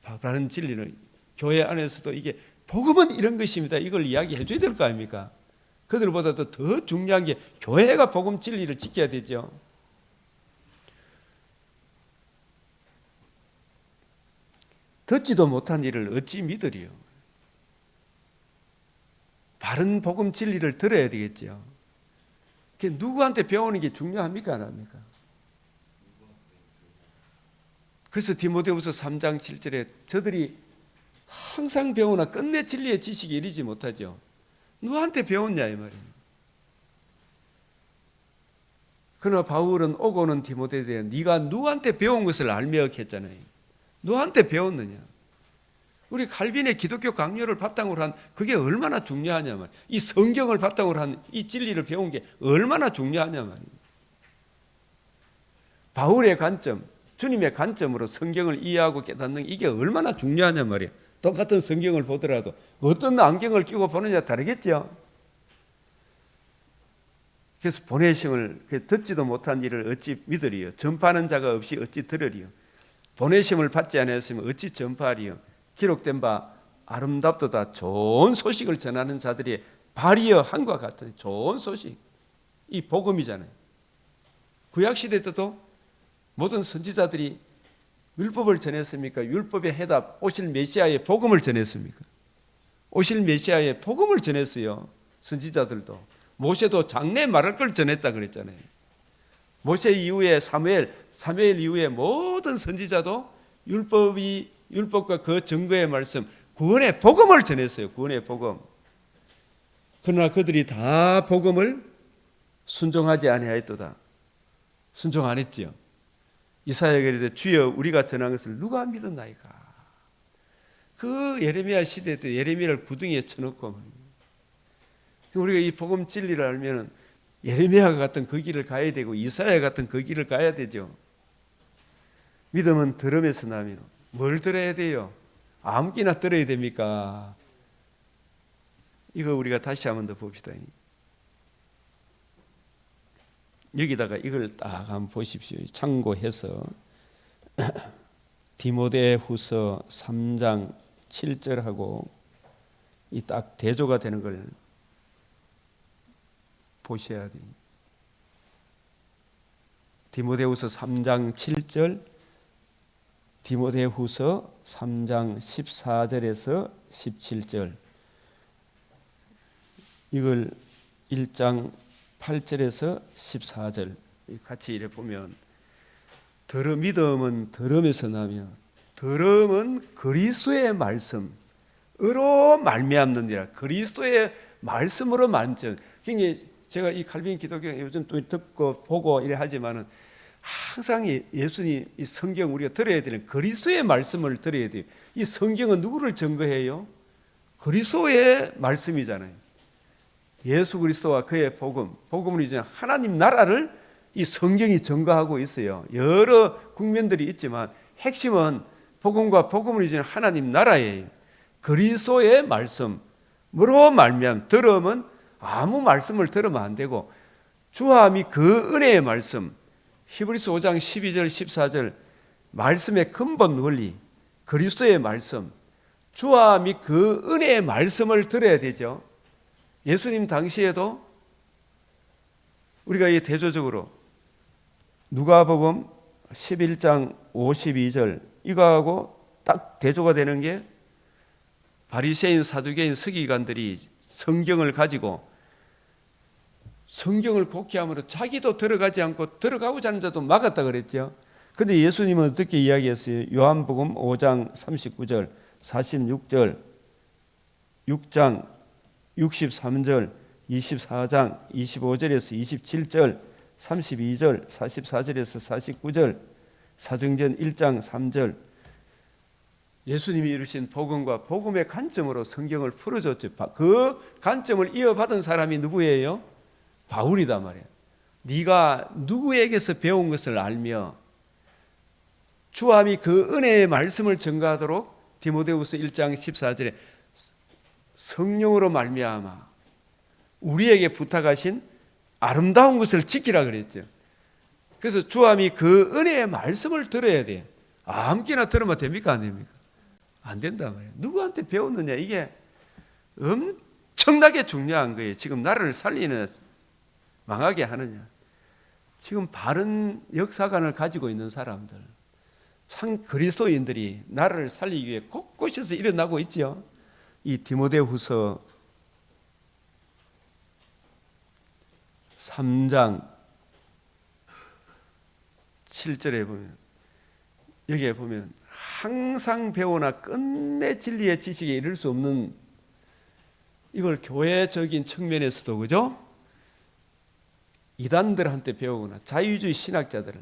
바른 진리를 교회 안에서도 이게 복음은 이런 것입니다, 이걸 이야기해 줘야 될 거 아닙니까? 그들보다도 더 중요한 게 교회가 복음 진리를 지켜야 되죠. 듣지도 못한 일을 어찌 믿으리요? 바른 복음 진리를 들어야 되겠죠. 그게 누구한테 배우는 게 중요합니까? 안 합니까? 그래서 디모데후서 3장 7절에 저들이 항상 배우나 끝내 진리의 지식에 이르지 못하죠. 누구한테 배웠냐 이 말이에요. 그러나 바울은 오고는 디모데에 대해 네가 누구한테 배운 것을 알며 했잖아요. 누구한테 배웠느냐? 우리 칼빈의 기독교 강요를 바탕으로 한 그게 얼마나 중요하냐 말이에요. 이 성경을 바탕으로 한 이 진리를 배운 게 얼마나 중요하냐 말이에요. 바울의 관점, 주님의 관점으로 성경을 이해하고 깨닫는 이게 얼마나 중요하냐 말이에요. 똑같은 성경을 보더라도 어떤 안경을 끼고 보느냐 다르겠죠. 그래서 보내심을, 듣지도 못한 일을 어찌 믿으리요? 전파하는 자가 없이 어찌 들으리요? 보내심을 받지 않았으면 어찌 전파하리요? 기록된 바 아름답도다 좋은 소식을 전하는 자들이 발이여 한과 같은 좋은 소식, 이 복음이잖아요. 구약시대 때도 모든 선지자들이 율법을 전했습니까? 율법의 해답, 오실 메시아의 복음을 전했습니까? 오실 메시아의 복음을 전했어요. 선지자들도. 모세도 장래 말할 걸 전했다 그랬잖아요. 모세 이후에 사무엘 이후에 모든 선지자도 율법과 그 증거의 말씀, 구원의 복음을 전했어요. 구원의 복음. 그러나 그들이 다 복음을 순종하지 아니하였도다. 순종 안 했지요. 이사야가 이르되 주여 우리가 전한 것을 누가 믿었나이까. 그 예레미야 시대 때 예레미야를 구덩이에 쳐넣고 우리가 이 복음 진리를 알면 예레미야가 같은 그 길을 가야 되고 이사야 같은 그 길을 가야 되죠. 믿음은 들음에서 나며 뭘 들어야 돼요? 아무기나 들어야 됩니까? 이거 우리가 다시 한번 더 봅시다. 여기다가 이걸 딱 한번 보십시오. 참고해서 디모데후서 3장 7절하고 이 딱 대조가 되는 걸 보셔야 돼요. 디모데후서 3장 7절, 디모데후서 3장 14절에서 17절, 이걸 1장 8절에서 14절 같이 이래 보면 믿음은 들음에서 나며 들음은 그리스도의 말씀으로 말미암느니라. 그리스도의 말씀으로 만져. 굉장히 제가 이 칼빈 기독교 요즘 또 듣고 보고 이래 하지만은 항상 예수님 이 성경 우리가 들어야 되는 그리스도의 말씀을 들어야 돼요. 이 성경은 누구를 증거해요? 그리스도의 말씀이잖아요. 예수 그리스도와 그의 복음을 이제 하나님 나라를 이 성경이 증거하고 있어요. 여러 국면들이 있지만 핵심은 복음과 복음을 이제 하나님 나라예요. 그리스도의 말씀으로 말미암 들으면 아무 말씀을 들으면 안 되고 주와 및 그 은혜의 말씀 히브리서 5장 12절 14절 말씀의 근본 원리 그리스도의 말씀 주와 및 그 은혜의 말씀을 들어야 되죠. 예수님 당시에도 우리가 이 대조적으로 누가복음 11장 52절 이거하고 딱 대조가 되는 게 바리새인 사두개인 서기관들이 성경을 가지고 성경을 곡해함으로 자기도 들어가지 않고 들어가고자 하는 자도 막았다 그랬죠. 그런데 예수님은 어떻게 이야기했어요? 요한복음 5장 39절 46절 6장 63절 24장 25절에서 27절 32절 44절에서 49절 사도행전 1장 3절 예수님이 이루신 복음과 복음의 관점으로 성경을 풀어줬죠. 그 관점을 이어받은 사람이 누구예요? 바울이다 말이에요. 네가 누구에게서 배운 것을 알며 주와 및 그 은혜의 말씀을 증거하도록 디모데후서 1장 14절에 성령으로 말미암아 우리에게 부탁하신 아름다운 것을 지키라 그랬죠. 그래서 주와 및 그 은혜의 말씀을 들어야 돼. 아무렇게나 들으면 됩니까? 안 됩니까? 안 된단 말이에요. 누구한테 배웠느냐 이게 엄청나게 중요한 거예요. 지금 나라를 살리는 망하게 하느냐. 지금 바른 역사관을 가지고 있는 사람들 참 그리스도인들이 나라를 살리기 위해 곳곳에서 일어나고 있죠. 이 디모데후서 3장 7절에 보면 여기에 보면 항상 배우나 끝내 진리의 지식에 이를 수 없는 이걸 교회적인 측면에서도 그죠? 이단들한테 배우거나 자유주의 신학자들은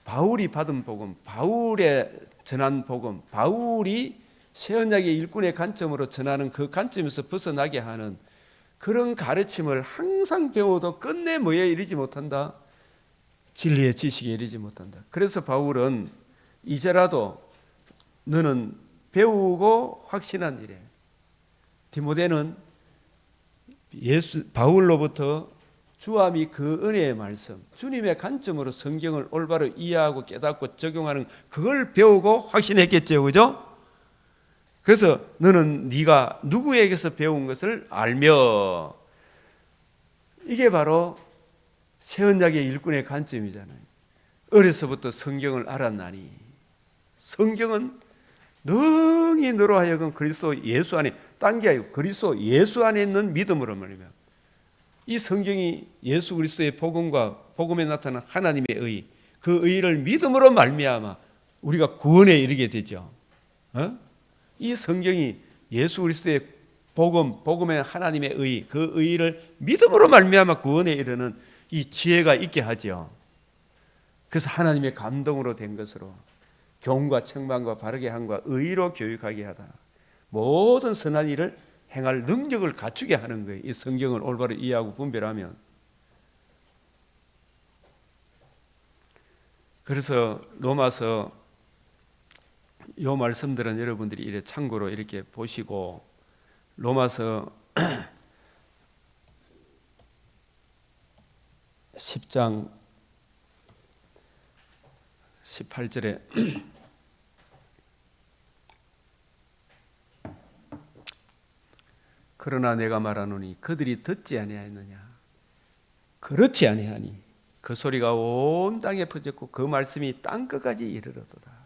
바울이 받은 복음, 바울의 전한 복음, 바울이 새언약의 일꾼의 관점으로 전하는 그 관점에서 벗어나게 하는 그런 가르침을 항상 배워도 끝내 뭐에 이르지 못한다? 진리의 지식에 이르지 못한다. 그래서 바울은 이제라도 너는 배우고 확신한 일에 디모데는 바울로부터 주와 및 그 은혜의 말씀 주님의 관점으로 성경을 올바로 이해하고 깨닫고 적용하는 그걸 배우고 확신했겠죠. 그죠? 그래서 너는 네가 누구에게서 배운 것을 알며 이게 바로 새언약의 일꾼의 관점이잖아요. 어려서부터 성경을 알았나니 성경은 능히 너로 하여금 그리스도 예수 안에 딴 게 아니고 그리스도 예수 안에 있는 믿음으로 말이면 이 성경이 예수 그리스도의 복음과 복음에 나타난 하나님의 의 그 의를 믿음으로 말미암아 우리가 구원에 이르게 되죠. 이 성경이 예수 그리스도의 복음의 하나님의 의 그 의를 믿음으로 말미암아 구원에 이르는 이 지혜가 있게 하죠. 그래서 하나님의 감동으로 된 것으로 교훈과 책망과 바르게 함과 의로 교육하게 하다 모든 선한 일을 행할 능력을 갖추게 하는 거예요. 이 성경을 올바로 이해하고 분별하면. 그래서 로마서 요 말씀들은 여러분들이 이렇게 참고로 이렇게 보시고, 로마서 10장 18절에 그러나 내가 말하노니 그들이 듣지 아니하였느냐. 그렇지 아니하니 그 소리가 온 땅에 퍼졌고 그 말씀이 땅끝까지 이르렀도다.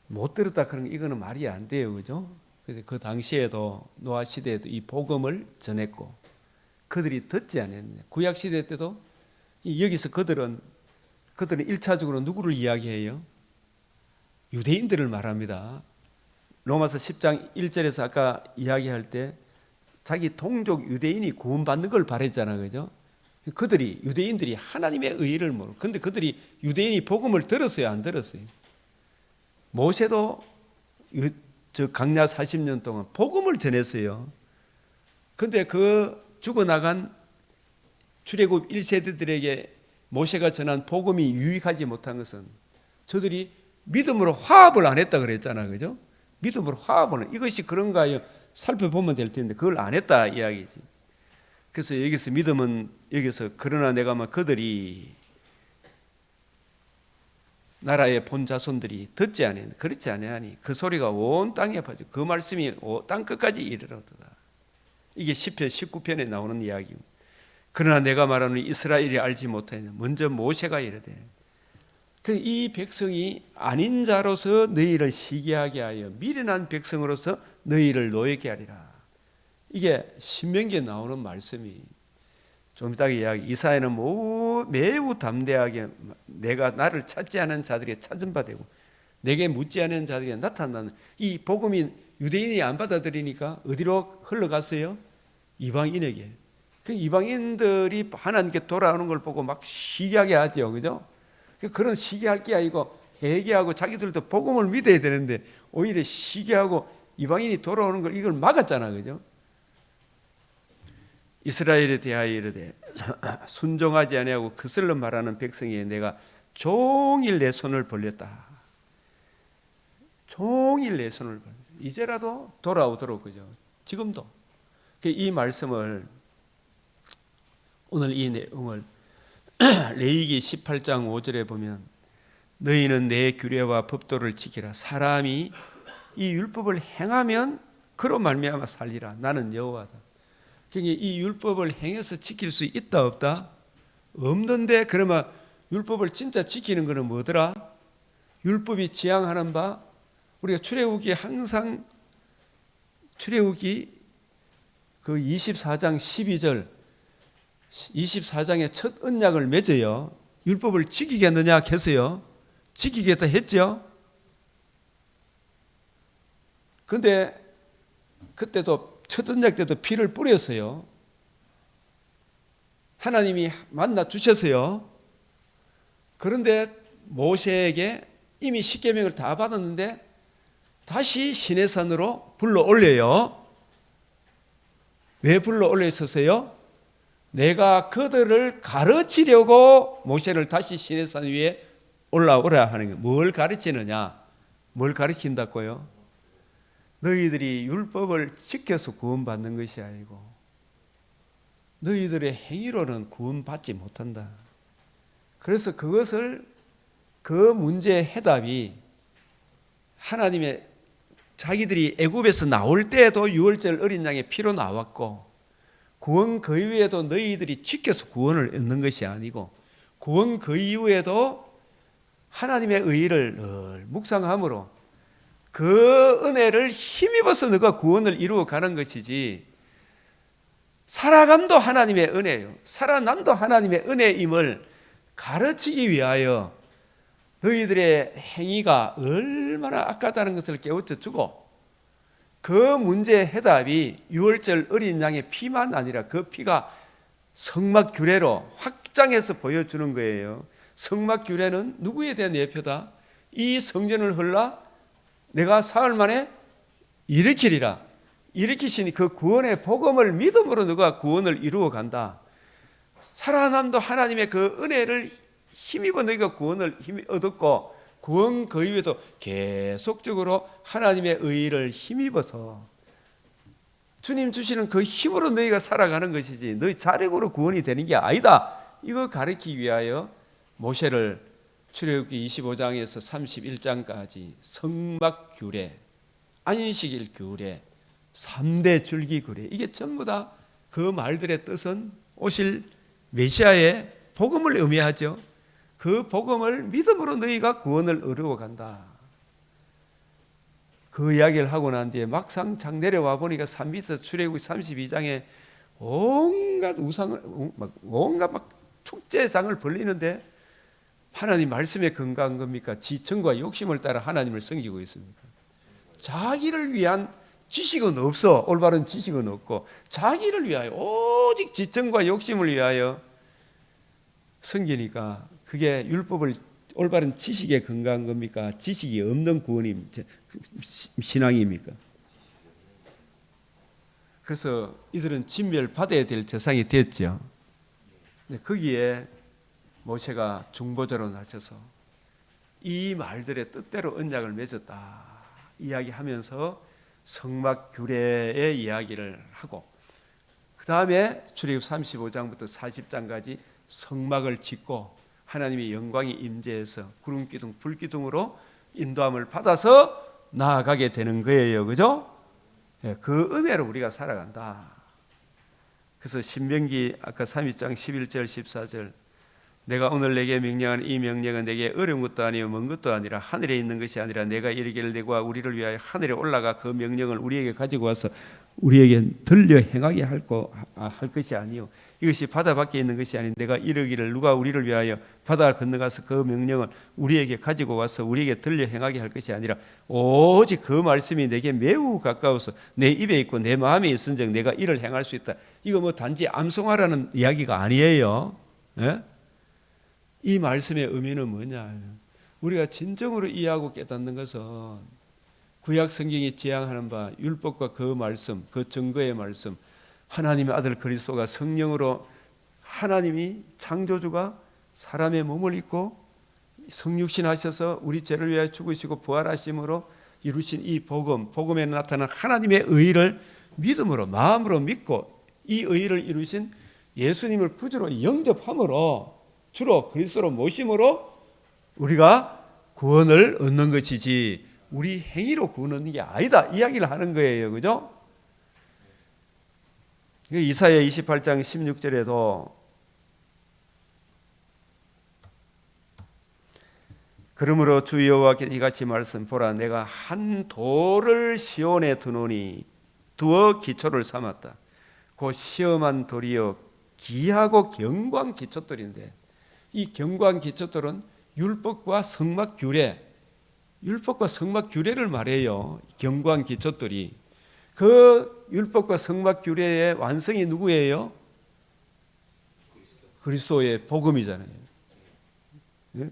못 들었다 그런 이거는 말이 안 돼요, 그죠? 그래서 그 당시에도 노아 시대에도 이 복음을 전했고 그들이 듣지 않았느냐. 구약 시대 때도 여기서 그들은 1차적으로 누구를 이야기해요? 유대인들을 말합니다. 로마서 10장 1절에서 아까 이야기할 때 자기 동족 유대인이 구원받는 걸 바랬잖아, 그죠? 유대인들이 하나님의 의의를 모르고, 근데 그들이 유대인이 복음을 들었어요, 안 들었어요? 모세도 강야 40년 동안 복음을 전했어요. 근데 그 죽어나간 출애굽 1세대들에게 모세가 전한 복음이 유익하지 못한 것은 저들이 믿음으로 화합을 안 했다 그랬잖아, 그죠? 믿음으로 화합을, 이것이 그런가요? 살펴보면 될 텐데 그걸 안 했다 이야기지. 그래서 여기서 믿음은 여기서 그러나 내가 막 그들이 나라의 본 자손들이 듣지 아니하니 그렇지 아니하니 그 소리가 온 땅에 퍼져 그 말씀이 땅 끝까지 이르렀도다. 이게 시편 19편에 나오는 이야기입니다. 그러나 내가 말하는 이스라엘이 알지 못하냐. 먼저 모세가 이르되 이 백성이 아닌 자로서 너희를 시기하게 하여 미련한 백성으로서 너희를 노예케 하리라. 이게 신명기에 나오는 말씀이 좀 이따 이야기. 이사야는 매우 담대하게 내가 나를 찾지 않은 자들에게 찾은 바 되고 내게 묻지 않은 자들에게 나타나는 이 복음이 유대인이 안 받아들이니까 어디로 흘러갔어요? 이방인에게. 그 이방인들이 하나님께 돌아오는 걸 보고 막 시기하게 하죠, 그죠? 그런 시기할 게 아니고 회개하고 자기들도 복음을 믿어야 되는데 오히려 시기하고 이방인이 돌아오는 걸 이걸 막았잖아, 그죠? 이스라엘에 대하여 이르되 순종하지 아니하고 그슬로 말하는 백성에 내가 종일 내 손을 벌렸다. 종일 내 손을 벌렸다. 이제라도 돌아오도록, 그죠? 지금도 이 말씀을 오늘 이 내용을 레위기 18장 5절에 보면 너희는 내 규례와 법도를 지키라. 사람이 이 율법을 행하면 그로 말미암아 살리라. 나는 여호와다. 그러니까 이 율법을 행해서 지킬 수 있다 없다? 없는데 그러면 율법을 진짜 지키는 것은 뭐더라? 율법이 지향하는 바 우리가 출애굽기 항상 출애굽기 그 24장 12절 24장의 첫 언약을 맺어요. 율법을 지키겠느냐 했어요. 지키겠다 했죠. 근데 그때도 첫 언약 때도 피를 뿌렸어요. 하나님이 만나 주셨어요. 그런데 모세에게 이미 십계명을 다 받았는데 다시 시내산으로 불러 올려요. 왜 불러 올려 있었어요? 내가 그들을 가르치려고 모세를 다시 시내산 위에 올라오라 하는 거예요. 뭘 가르치느냐? 뭘 가르친다고요? 너희들이 율법을 지켜서 구원받는 것이 아니고 너희들의 행위로는 구원받지 못한다. 그래서 그것을 그 문제의 해답이 하나님의 자기들이 애굽에서 나올 때에도 유월절 어린 양의 피로 나왔고 구원 그 이후에도 너희들이 지켜서 구원을 얻는 것이 아니고 구원 그 이후에도 하나님의 의의를 늘 묵상함으로 그 은혜를 힘입어서 너가 구원을 이루어가는 것이지 살아감도 하나님의 은혜예요. 살아남도 하나님의 은혜임을 가르치기 위하여 너희들의 행위가 얼마나 악하다는 것을 깨우쳐 주고 그 문제의 해답이 유월절 어린 양의 피만 아니라 그 피가 성막 규례로 확장해서 보여주는 거예요. 성막 규례는 누구에 대한 예표다? 이 성전을 헐라 내가 사흘 만에 일으키리라. 일으키시니 그 구원의 복음을 믿음으로 너가 구원을 이루어 간다. 살아남도 하나님의 그 은혜를 힘입어 너희가 구원을 얻었고, 구원 그 이후에도 계속적으로 하나님의 의를 힘입어서 주님 주시는 그 힘으로 너희가 살아가는 것이지 너희 자력으로 구원이 되는 게 아니다. 이거 가르치기 위하여 모세를 출애굽기 25장에서 31장까지 성막 규례, 안식일 규례, 3대 줄기 규례, 이게 전부 다 그 말들의 뜻은 오실 메시아의 복음을 의미하죠. 그 복음을 믿음으로 너희가 구원을 이루어 간다. 그 이야기를 하고 난 뒤에 막상 장 내려와 보니까 산 밑에서 출애굽기 32장에 온갖 우상을, 온갖 막 축제장을 벌리는데 하나님 말씀에 근거한 겁니까? 지천과 욕심을 따라 하나님을 섬기고 있습니까? 자기를 위한 지식은 없어. 올바른 지식은 없고 자기를 위하여 오직 지천과 욕심을 위하여 섬기니까 그게 율법을 올바른 지식에 근거한 겁니까? 지식이 없는 구원임 신앙입니까? 그래서 이들은 진멸받아야 될 대상이 됐죠. 거기에 모세가 중보자로 나서서 이 말들의 뜻대로 언약을 맺었다 이야기하면서 성막 규례의 이야기를 하고, 그 다음에 출애굽 35장부터 40장까지 성막을 짓고 하나님의 영광이 임재해서 구름기둥 불기둥으로 인도함을 받아서 나아가게 되는 거예요. 그죠? 그 은혜로 우리가 살아간다. 그래서 신명기 아까 32장 11절 14절, 내가 오늘 내게 명령한 이 명령은 내게 어려운 것도 아니요 먼 것도 아니라 하늘에 있는 것이 아니라 내가 이르기를 내가 우리를 위하여 하늘에 올라가 그 명령을 우리에게 가지고 와서 우리에게 들려 행하게 할 것이 아니요 이것이 바다 밖에 있는 것이 아닌 내가 이르기를 누가 우리를 위하여 바다를 건너가서 그 명령을 우리에게 가지고 와서 우리에게 들려 행하게 할 것이 아니라 오직 그 말씀이 내게 매우 가까워서 내 입에 있고 내 마음에 있은즉 내가 이를 행할 수 있다. 이거 뭐 단지 암송하라는 이야기가 아니에요. 예? 이 말씀의 의미는 뭐냐? 우리가 진정으로 이해하고 깨닫는 것은 구약 성경이 지향하는 바 율법과 그 말씀, 그 증거의 말씀, 하나님의 아들 그리스도가 성령으로 하나님이 창조주가 사람의 몸을 입고 성육신 하셔서 우리 죄를 위하여 죽으시고 부활하심으로 이루신 이 복음에 나타난 하나님의 의를 믿음으로 마음으로 믿고 이 의를 이루신 예수님을 구주로 영접함으로 주로 그리스도로 모심으로 우리가 구원을 얻는 것이지 우리 행위로 구원 얻는 게 아니다 이야기를 하는 거예요. 그죠? 이사야 28장 16절에도 그러므로 주 여호와께 이같이 말씀 보라 내가 한 돌을 시온에 두노니 두어 기초를 삼았다. 그 시험한 돌이요 기하고 경고한 기초돌인데 이 경고한 기초돌은 율법과 성막 규례, 율법과 성막 규례를 말해요. 경고한 기초돌이 그 율법과 성막 규례의 완성이 누구예요? 그리스도의 복음이잖아요. 네?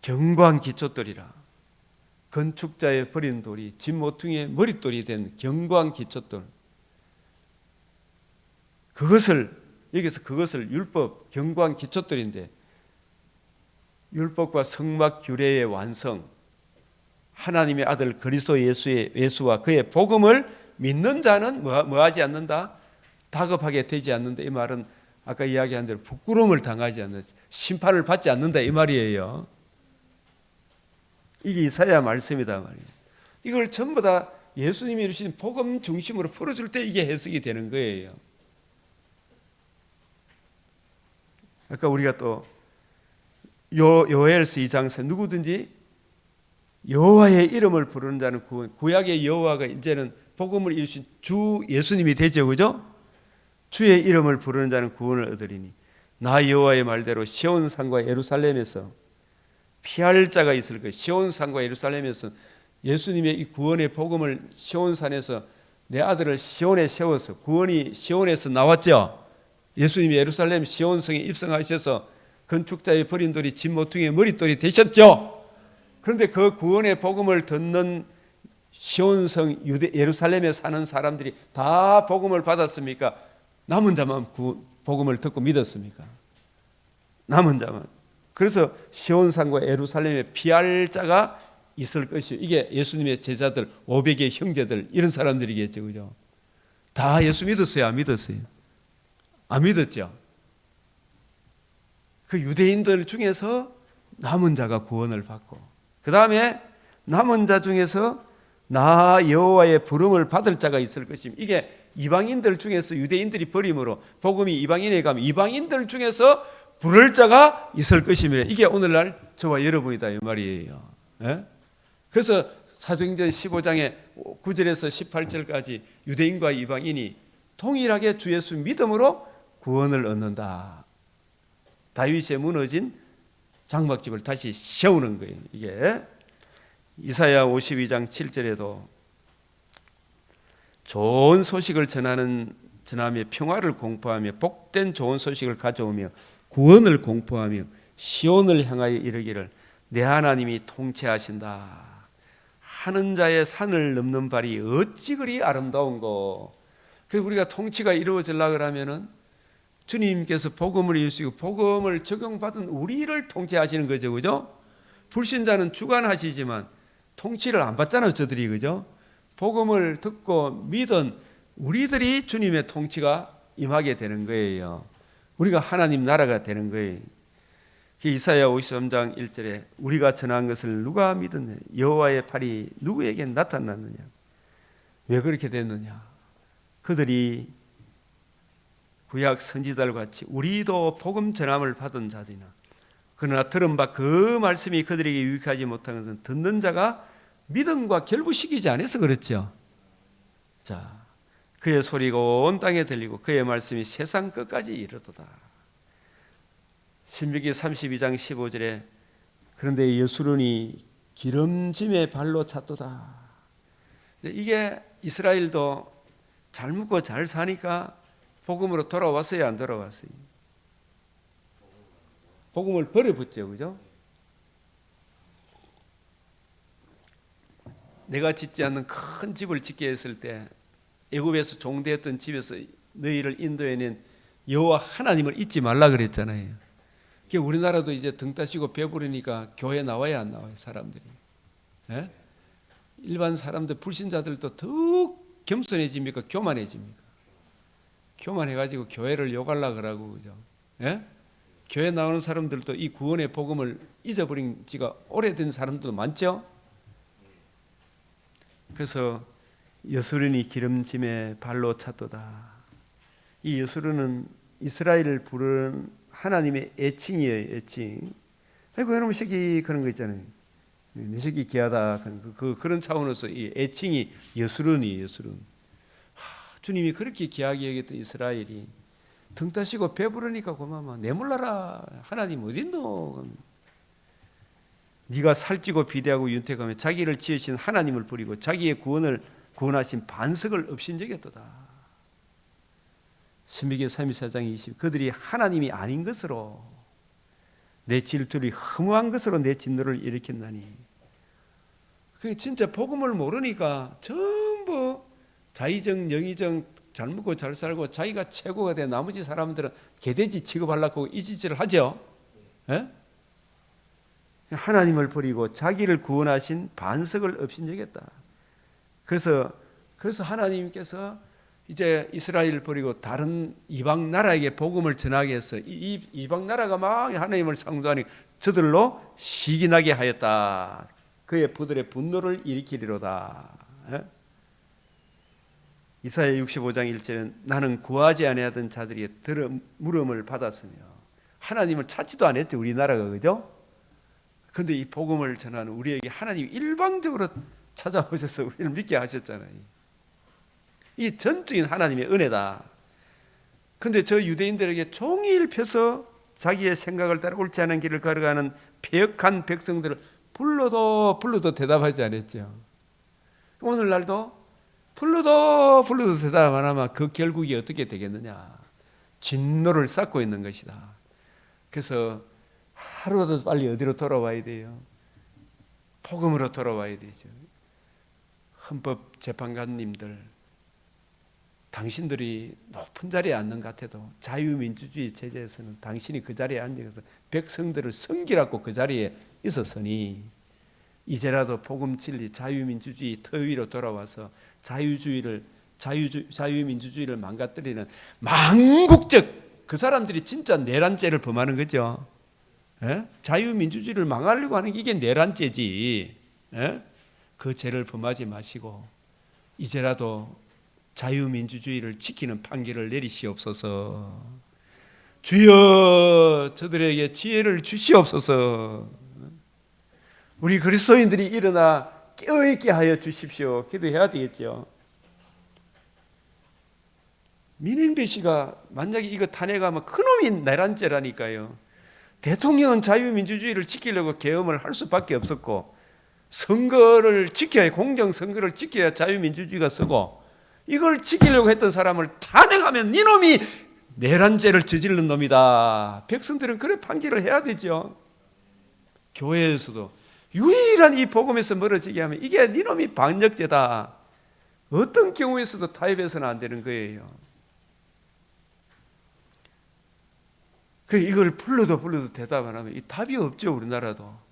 경고한 기초돌이라 건축자의 버린 돌이 집 모퉁이의 머릿돌이 된 경고한 기초돌, 여기서 그것을 율법 경고한 기초돌인데 율법과 성막 규례의 완성, 하나님의 아들 그리스도 예수와 그의 복음을 믿는 자는 뭐하지 않는다? 다급하게 되지 않는다. 이 말은 아까 이야기한 대로 부끄러움을 당하지 않는다. 심판을 받지 않는다 이 말이에요. 이게 이사야 말씀이다 말이에요. 이걸 전부 다 예수님이 이루신 복음 중심으로 풀어줄 때 이게 해석이 되는 거예요. 아까 우리가 또 요엘서 2장에서 누구든지 여호와의 이름을 부르는 자는 구약의 여호와가 이제는 복음을 이루신 주 예수님이 되죠. 그죠? 주의 이름을 부르는 자는 구원을 얻으리니 나 여호와의 말대로 시온산과 예루살렘에서 피할 자가 있을 것이다. 시온산과 예루살렘에서 예수님의 이 구원의 복음을 시온산에서 내 아들을 시온에 세워서 구원이 시온에서 나왔죠. 예수님이 예루살렘 시온성에 입성하셔서 건축자의 버린 돌이 집 모퉁이의 머릿돌이 되셨죠. 그런데 그 구원의 복음을 듣는 시온성 예루살렘에 사는 사람들이 다 복음을 받았습니까? 남은 자만 복음을 듣고 믿었습니까? 남은 자만. 그래서 시온산과 예루살렘에 피할 자가 있을 것이요. 이게 예수님의 제자들 500의 형제들 이런 사람들이겠죠. 그죠? 다 예수 믿었어요? 안 믿었어요? 안 믿었죠. 그 유대인들 중에서 남은 자가 구원을 받고, 그 다음에 남은 자 중에서 나 여호와의 부름을 받을 자가 있을 것입니다. 이게 이방인들 중에서 유대인들이 버림으로 복음이 이방인에 가면 이방인들 중에서 부를 자가 있을 것입니다. 이게 오늘날 저와 여러분이다 이 말이에요. 예? 그래서 사도행전 15장에 9절에서 18절까지 유대인과 이방인이 동일하게 주 예수 믿음으로 구원을 얻는다. 다윗의 무너진 장막집을 다시 세우는 거예요. 이게 이사야 52장 7절에도 좋은 소식을 전하며 평화를 공포하며 복된 좋은 소식을 가져오며 구원을 공포하며 시온을 향하여 이르기를 내 하나님이 통치하신다. 하는 자의 산을 넘는 발이 어찌 그리 아름다운고. 그래서 우리가 통치가 이루어지려고 하면은 주님께서 복음을 이루시고 복음을 적용받은 우리를 통치하시는 거죠. 그죠? 불신자는 주관하시지만 통치를 안 받잖아요. 저들이. 그죠? 복음을 듣고 믿은 우리들이 주님의 통치가 임하게 되는 거예요. 우리가 하나님 나라가 되는 거예요. 이사야 53장 1절에 우리가 전한 것을 누가 믿었느냐? 여호와의 팔이 누구에게 나타났느냐? 왜 그렇게 됐느냐? 그들이 구약 선지자들 같이 우리도 복음 전함을 받은 자들이나 그러나 들은 바 그 말씀이 그들에게 유익하지 못한 것은 듣는 자가 믿음과 결부시키지 않아서 그렇죠. 자, 그의 소리가 온 땅에 들리고 그의 말씀이 세상 끝까지 이르도다. 신명기 32장 15절에 그런데 여수론이 기름짐의 발로 찼도다. 이게 이스라엘도 잘 먹고 잘 사니까 복음으로 돌아왔어요, 안 돌아왔어요? 복음을 버려붙죠, 그죠? 내가 짓지 않는 큰 집을 짓게 했을 때 애굽에서 종되었던 집에서 너희를 인도해낸 여호와 하나님을 잊지 말라 그랬잖아요. 우리나라도 이제 등 따시고 배부르니까 교회 나와야 안 나와요, 사람들이. 예? 일반 사람들, 불신자들도 더 겸손해집니까? 교만해집니까? 교만해가지고 교회를 욕하려고 그러고, 그죠? 예? 교회 나오는 사람들도 이 구원의 복음을 잊어버린 지가 오래된 사람들도 많죠? 그래서 여수론이 기름짐에 발로 찼도다. 이 여수론은 이스라엘을 부르는 하나님의 애칭이에요, 애칭. 아이고, 여러분 새끼 그런 거 있잖아요. 내 새끼 귀하다. 그런 차원에서 이 애칭이 여수론이에요, 여수론. 주님이 그렇게 귀하게 여겼던 이스라엘이 등 따시고 배부르니까 고마워. 내몰라라. 하나님 어딨노? 네가 살찌고 비대하고 윤택하며 자기를 지으신 하나님을 버리고 자기의 구원하신 반석을 업신여겼도다. 신명기 34장 20 그들이 하나님이 아닌 것으로 내 질투를 허무한 것으로 내 진노를 일으켰나니. 그게 진짜 복음을 모르니까 전부 자의정 영의정 잘 먹고 잘 살고 자기가 최고가 돼 나머지 사람들은 개돼지 취급하려고 이 짓을 하죠. 예? 하나님을 버리고 자기를 구원하신 반석을 업신여겼다. 그래서 하나님께서 이제 이스라엘을 버리고 다른 이방 나라에게 복음을 전하게 해서 이 이방 나라가 막 하나님을 상도하니 저들로 시기나게 하였다. 그의 부들의 분노를 일으키리로다. 예? 이사야 65장 1절은 나는 구하지 아니하던 자들이 물음을 받았으며 하나님을 찾지도 않았죠. 우리나라가. 그죠? 그런데 이 복음을 전하는 우리에게 하나님이 일방적으로 찾아오셔서 우리를 믿게 하셨잖아요. 이 전적인 하나님의 은혜다. 그런데 저 유대인들에게 종일 펴서 자기의 생각을 따라 옳지 않은 길을 걸어가는 패역한 백성들을 불러도 대답하지 않았죠. 오늘날도 불러도 대답 안 하면 그 결국이 어떻게 되겠느냐. 진노를 쌓고 있는 것이다. 그래서 하루라도 빨리 어디로 돌아와야 돼요? 복음으로 돌아와야 되죠. 헌법재판관님들, 당신들이 높은 자리에 앉는 것 같아도 자유민주주의 체제에서는 당신이 그 자리에 앉아서 백성들을 섬기라고 그 자리에 있었으니 이제라도 복음 진리 자유민주주의 터 위로 돌아와서 자유민주주의를 망가뜨리는 망국적 그 사람들이 진짜 내란죄를 범하는 거죠. 예? 자유민주주의를 망하려고 하는 게 이게 내란죄지. 예? 그 죄를 범하지 마시고 이제라도 자유민주주의를 지키는 판결을 내리시옵소서. 주여 저들에게 지혜를 주시옵소서. 우리 그리스도인들이 일어나 깨어있게 하여 주십시오. 기도해야 되겠죠. 민행배 씨가 만약에 이거 탄핵하면 큰놈이 내란죄라니까요. 대통령은 자유민주주의를 지키려고 계엄을 할 수밖에 없었고 선거를 지켜야 공정선거를 지켜야 자유민주주의가 쓰고 이걸 지키려고 했던 사람을 탄핵하면 니놈이 내란죄를 저지른 놈이다. 백성들은 그래 판결을 해야 되죠. 교회에서도 유일한 이 복음에서 멀어지게 하면 이게 니놈이 반역죄다. 어떤 경우에서도 타협해서는 안 되는 거예요. 이걸 불러도 대답 안 하면 이 답이 없죠. 우리나라도.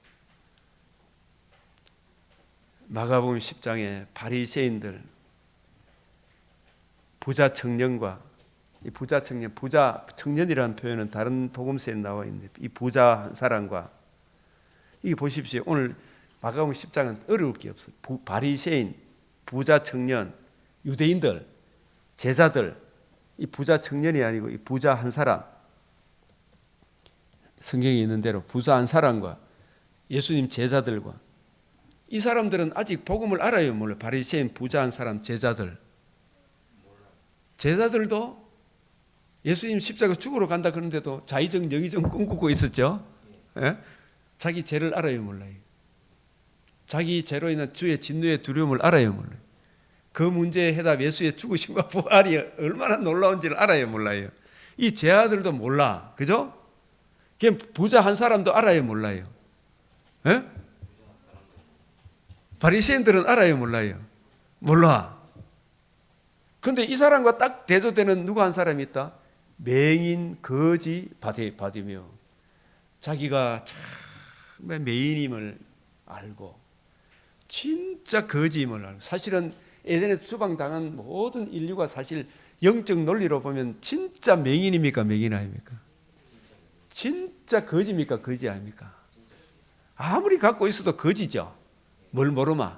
마가복음 10장에 바리새인들 부자 청년과 이 부자 청년, 부자 청년이라는 표현은 다른 복음서에 나와 있는데 이 부자 한 사람과 이게 보십시오. 오늘 마가복음 10장은 어려울 게 없어요. 바리새인, 부자 청년, 유대인들, 제자들 이 부자 청년이 아니고 이 부자 한 사람 성경에 있는 대로 부자 한 사람과 예수님 제자들과 이 사람들은 아직 복음을 알아요? 몰라요? 바리새인, 부자 한 사람, 제자들. 제자들도 예수님 십자가 죽으러 간다 그런데도 자의정, 영의정 꿈꾸고 있었죠? 예? 자기 죄를 알아요? 몰라요? 자기 죄로 인한 주의 진노의 두려움을 알아요? 몰라요? 그 문제의 해답 예수의 죽으심과 부활이 얼마나 놀라운지를 알아요? 몰라요? 이 제자들도 몰라. 그죠? 부자 한 사람도 알아요? 몰라요? 예? 바리새인들은 알아요? 몰라요? 몰라. 그런데 이 사람과 딱 대조되는 누가 한 사람이 있다? 맹인 거지 바디며 자기가 참 맹인임을 알고 진짜 거지임을 알고 사실은 에덴에서 추방당한 모든 인류가 사실 영적 논리로 보면 진짜 맹인입니까? 맹인 아닙니까? 진짜 거지입니까? 거지 아닙니까? 아무리 갖고 있어도 거지죠. 뭘 모르마?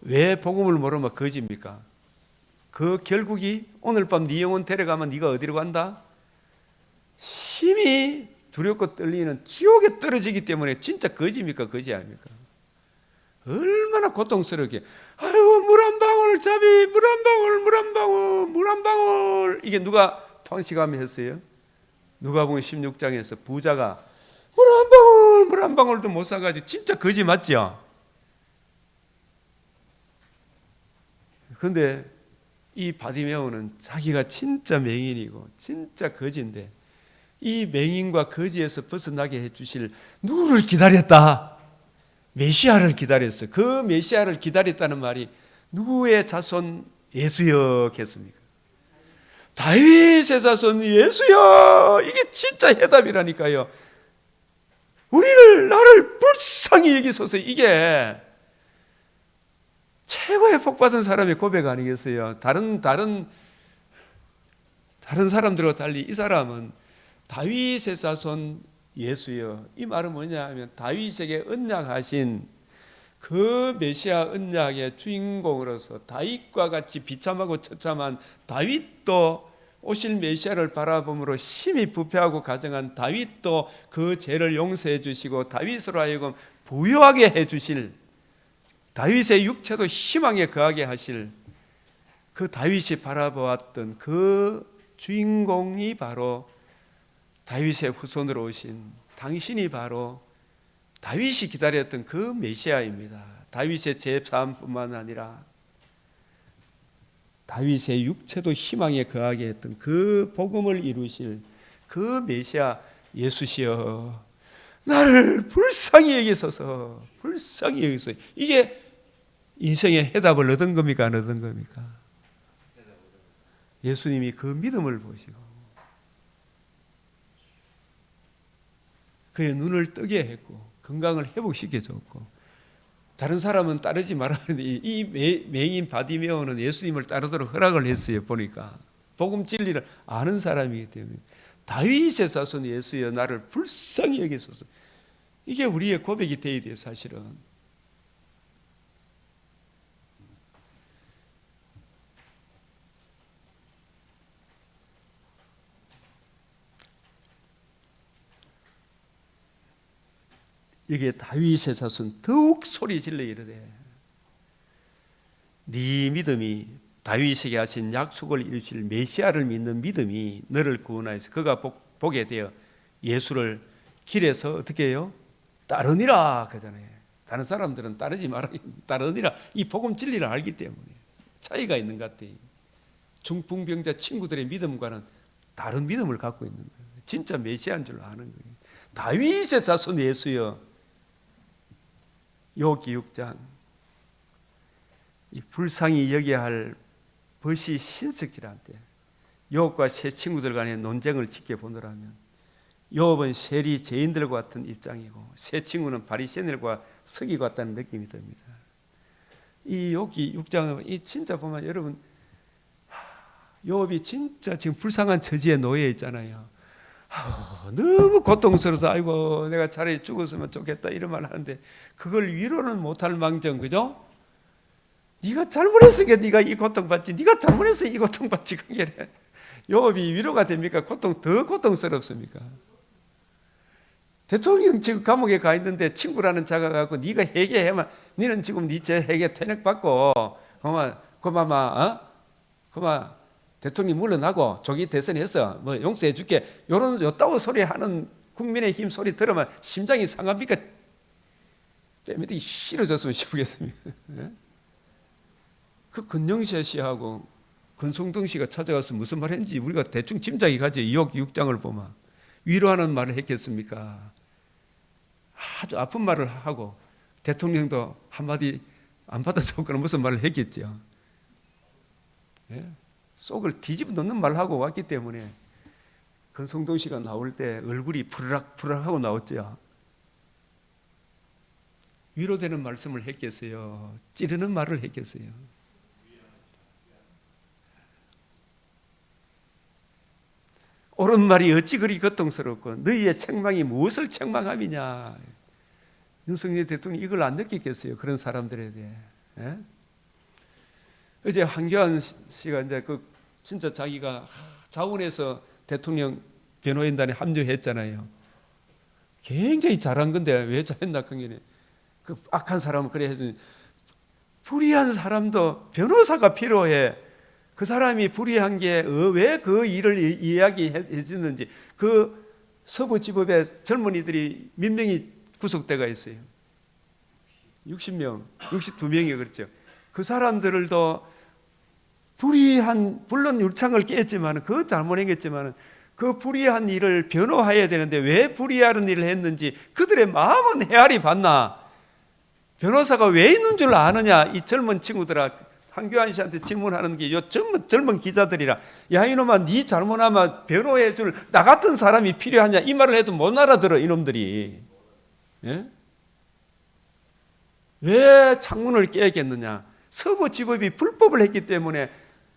왜 복음을 모르마 거지입니까? 그 결국이 오늘 밤 네 영혼 데려가면 네가 어디로 간다? 심히 두렵고 떨리는 지옥에 떨어지기 때문에 진짜 거지입니까? 거지 아닙니까? 얼마나 고통스럽게 아유 물 한 방울 자비 물 한 방울 물 한 방울 물 한 방울 이게 누가 통식하며 했어요? 누가복음 16장에서 부자가 물 한 방울도 못 사가지고 진짜 거지 맞죠? 그런데 이 바디메오는 자기가 진짜 맹인이고 진짜 거지인데 이 맹인과 거지에서 벗어나게 해주실 누구를 기다렸다? 메시아를 기다렸어. 그 메시아를 기다렸다는 말이 누구의 자손 예수였겠습니까? 다윗의 자손 예수여. 이게 진짜 해답이라니까요. 나를 불쌍히 여기소서. 이게 최고의 복받은 사람의 고백 아니겠어요? 다른 사람들과 달리 이 사람은 다윗의 자손 예수여. 이 말은 뭐냐 하면 다윗에게 언약하신 그 메시아 언약의 주인공으로서 다윗과 같이 비참하고 처참한 다윗도 오실 메시아를 바라봄으로 심히 부패하고 가정한 다윗도 그 죄를 용서해 주시고 다윗으로 하여금 부유하게 해 주실 다윗의 육체도 희망에 거하게 하실 그 다윗이 바라보았던 그 주인공이 바로 다윗의 후손으로 오신 당신이 바로 다윗이 기다렸던 그 메시아입니다. 다윗의 제사함뿐만 아니라 다윗의 육체도 희망에 거하게 했던 그 복음을 이루실 그 메시아 예수시여 나를 불쌍히 여기소서. 불쌍히 여기소서. 이게 인생의 해답을 얻은 겁니까? 안 얻은 겁니까? 예수님이 그 믿음을 보시고 그의 눈을 뜨게 했고 건강을 회복시켜 줬고, 다른 사람은 따르지 말았는데 이 맹인 바디메오는 예수님을 따르도록 허락을 했어요. 보니까 복음 진리를 아는 사람이기 때문에. 다윗의 자손 예수여 나를 불쌍히 여기소서. 이게 우리의 고백이 돼야 돼요. 사실은 여기에 다윗의 자손 더욱 소리 질러 이르되 네 믿음이 다윗에게 하신 약속을 이루실 메시아를 믿는 믿음이 너를 구원하여서 그가 보게 되어 예수를 길에서 어떻게 해요? 따르니라 그러잖아요. 다른 사람들은 따르지 마라, 따르니라. 이 복음 진리를 알기 때문에 차이가 있는 것 같아요. 중풍병자 친구들의 믿음과는 다른 믿음을 갖고 있는 거예요. 진짜 메시아인 줄 아는 거예요. 다윗의 자손 예수여. 욥기 6장 이 불쌍히 여겨야 할 벗이 신석질한 때 욥과 세 친구들 간의 논쟁을 지켜보느라면 욥은 세리 죄인들과 같은 입장이고 세 친구는 바리새인들과 서기과 같다는 느낌이 듭니다. 이 욥기 6장은 이 진짜 보면 여러분 욥이 진짜 지금 불쌍한 처지에 놓여 있잖아요. 너무 고통스러워서 아이고 내가 차라리 죽었으면 좋겠다 이런 말 하는데 그걸 위로는 못할 망정, 그죠? 네가 잘못했으니까 네가 이 고통받지, 네가 잘못해서 이 고통받지. 그게 욥이 위로가 됩니까? 더 고통스럽습니까? 대통령 지금 감옥에 가 있는데 친구라는 자가 갖고 네가 회개해만, 너는 지금 네 회개 탄핵받고 그만 대통령 물러나고 조기 대선해서 뭐 용서해 줄게 요런 요따구 소리 하는 국민의힘 소리 들으면 심장이 상합니까? 뺨이 싫어졌으면 싶겠습니다. 그 근영세 씨하고 권성동 씨가 찾아가서 무슨 말 했는지 우리가 대충 짐작이 가지. 욥기 6장을 보면 위로하는 말을 했겠습니까? 아주 아픈 말을 하고 대통령도 한마디 안 받아줬거나 무슨 말을 했겠죠. 예? 속을 뒤집어 놓는 말을 하고 왔기 때문에 권성동 씨가 나올 때 얼굴이 푸르락 하고 나왔죠. 위로되는 말씀을 했겠어요? 찌르는 말을 했겠어요? 옳은 말이 어찌 그리 고통스럽고 너희의 책망이 무엇을 책망함이냐. 윤석열 대통령이 이걸 안 느꼈겠어요? 그런 사람들에 대해. 예? 어제 한교안 씨가 이제 진짜 자기가 자원해서 대통령 변호인단에 합류했잖아요. 굉장히 잘한 건데 왜 잘했나 그게 그 악한 사람은 그래 해주니 불의한 사람도 변호사가 필요해. 그 사람이 불의한 게 왜 그 일을 이야기해 주는지. 그 서부지법에 젊은이들이 몇 명이 구속돼가 있어요. 60명, 62명이 그렇죠. 그 사람들도 불의한, 물론 율창을 깼지만 그 잘못했겠지만 그 불의한 일을 변호해야 되는데 왜 불의하는 일을 했는지 그들의 마음은 헤아리 봤나. 변호사가 왜 있는 줄 아느냐. 이 젊은 친구들아, 한교안 씨한테 질문하는 게 요 젊은 기자들이라, 야 이놈아 네 잘못하면 변호해 줄 나 같은 사람이 필요하냐 이 말을 해도 못 알아들어 이놈들이. 예? 왜 창문을 깨겠느냐. 서부지법이 불법을 했기 때문에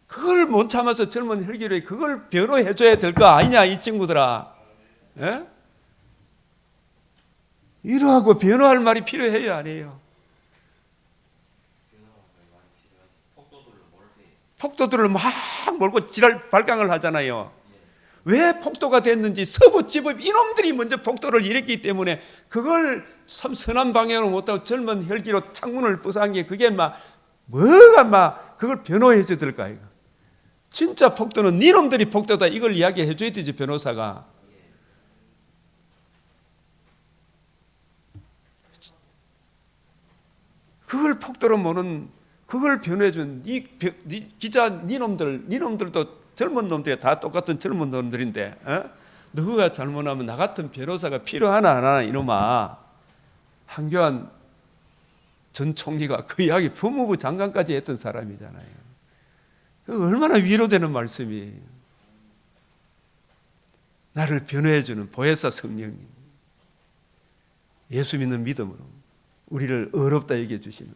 그걸 못 참아서 젊은 혈기로 그걸 변호해 줘야 될 거 아니냐 이 친구들아. 예? 이러하고 변호할 말이 필요해요 안 해요? 폭도들을 막 몰고 지랄 발광을 하잖아요. 왜 폭도가 됐는지 서부지법 이놈들이 먼저 폭도를 일으켰기 때문에 그걸 참 선한 방향으로 못하고 젊은 혈기로 창문을 부수한 게 그게 뭐가 그걸 변호해 줘야 될까 이거. 진짜 폭도는 니놈들이 폭도다 이걸 이야기해 줘야 되지 변호사가. 그걸 폭도로 모는 그걸 변호해 준 이 기자 니놈들도 젊은 놈들이 다 똑같은 젊은 놈들인데 너가 잘못하면 나 같은 변호사가 필요하나 안 하나 이놈아. 한교안 전 총리가 그 이야기 법무부 장관까지 했던 사람이잖아요. 얼마나 위로되는 말씀이에요. 나를 변호해주는 보혜사 성령님, 예수 믿는 믿음으로 우리를 어렵다 여겨주시는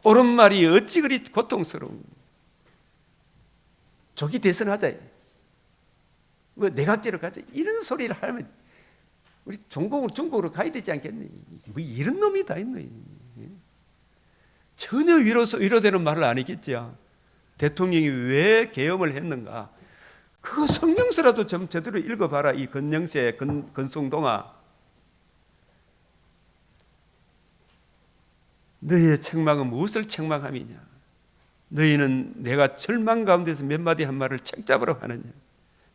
옳은 말이 어찌 그리 고통스러운, 조기 대선하자, 뭐 내각제로 가자, 이런 소리를 하면 우리 중국으로 가야 되지 않겠니? 뭐 이런 놈이 다 있네. 전혀 위로되는 말을 안 했겠죠. 대통령이 왜 계엄을 했는가? 그거 성경서라도 좀 제대로 읽어봐라. 이 건영세, 건송동아. 너희의 책망은 무엇을 책망함이냐? 너희는 내가 절망 가운데서 몇 마디 한 말을 책 잡으러 하느냐?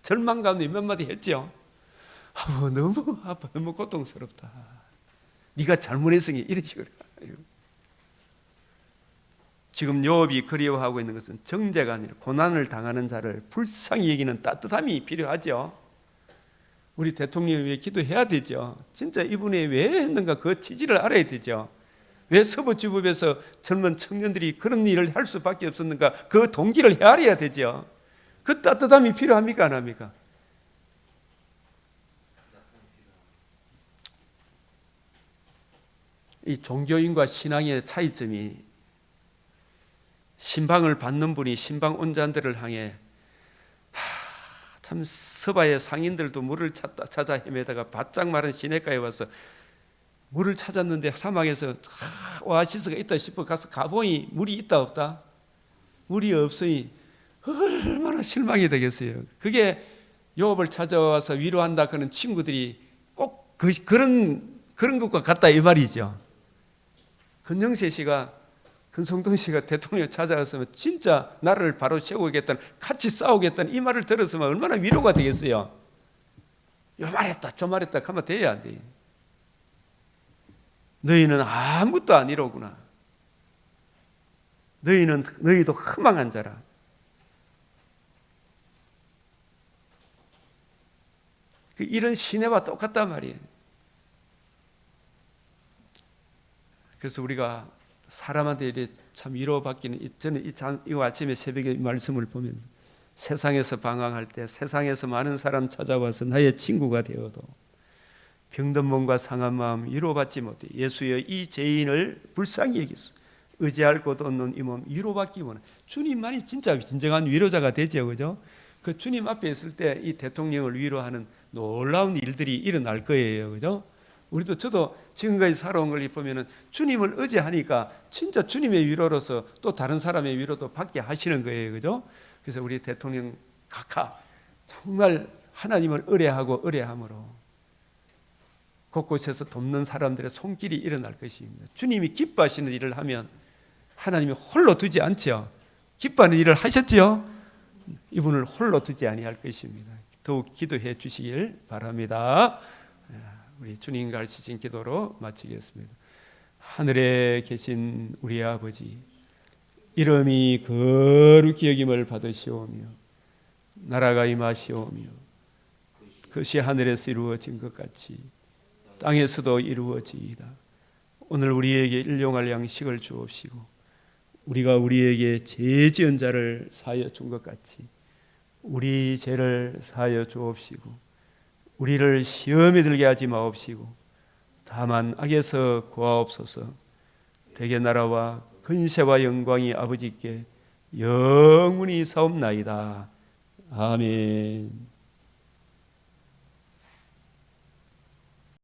절망 가운데 몇 마디 했죠. 너무 아파, 너무 고통스럽다. 네가 잘못했으니 이런 식으로. 지금 욥이 그리워하고 있는 것은 정죄가 아니라 고난을 당하는 자를 불쌍히 여기는 따뜻함이 필요하죠. 우리 대통령을 위해 기도해야 되죠. 진짜 이분이 왜 했는가 그 취지를 알아야 되죠. 왜 서부지법에서 젊은 청년들이 그런 일을 할 수밖에 없었는가, 그 동기를 헤아려야 되죠. 그 따뜻함이 필요합니까, 안 합니까? 이 종교인과 신앙의 차이점이, 신방을 받는 분이 신방 온자들을 향해 참 서바의 상인들도 물을 찾아 헤매다가 바짝 마른 시냇가에 와서 물을 찾았는데 사막에서 오아시스가 있다 싶어 가서 가보니 물이 있다 없다? 물이 없으니 얼마나 실망이 되겠어요. 그게 욥을 찾아와서 위로한다 그런 친구들이 꼭 그런 것과 같다 이 말이죠. 건영세 씨가, 건성동 씨가 대통령 찾아왔으면 진짜 나라를 바로 세우겠다는, 같이 싸우겠다는 이 말을 들었으면 얼마나 위로가 되겠어요. 요 말했다 저 말했다 하면 돼야 안 돼. 너희는 아무것도 아니로구나. 너희도 허망한 자라. 이런 시내와 똑같단 말이에요. 그래서 우리가 사람한테 이렇게 참 위로받기는, 저는 이 아침에 새벽에 말씀을 보면서 세상에서 방황할 때 세상에서 많은 사람 찾아와서 나의 친구가 되어도 병든 몸과 상한 마음 위로받지 못해 예수여 이 죄인을 불쌍히 여기소. 의지할 곳 없는 이 몸 위로받기 원해. 주님만이 진짜 진정한 위로자가 되죠, 그죠? 그 주님 앞에 있을 때 이 대통령을 위로하는 놀라운 일들이 일어날 거예요, 그죠? 저도 지금까지 살아온 걸 보면은 주님을 의지하니까 진짜 주님의 위로로서 또 다른 사람의 위로도 받게 하시는 거예요, 그죠? 그래서 우리 대통령 각하 정말 하나님을 의뢰함으로 곳곳에서 돕는 사람들의 손길이 일어날 것입니다. 주님이 기뻐하시는 일을 하면 하나님이 홀로 두지 않죠. 기뻐하는 일을 하셨죠. 이분을 홀로 두지 아니할 것입니다. 더욱 기도해 주시길 바랍니다. 우리 주님 가르치신 기도로 마치겠습니다. 하늘에 계신 우리 아버지, 이름이 거룩히 여김을 받으시오며 나라가 임하시오며 그것이 하늘에서 이루어진 것 같이 땅에서도 이루어지이다. 오늘 우리에게 일용할 양식을 주옵시고 우리가 우리에게 죄 지은 자를 사하여 준 것 같이 우리 죄를 사하여 주옵시고 우리를 시험에 들게 하지 마옵시고 다만 악에서 구하옵소서. 대개 나라와 근세와 영광이 아버지께 영원히 사옵나이다. 아멘.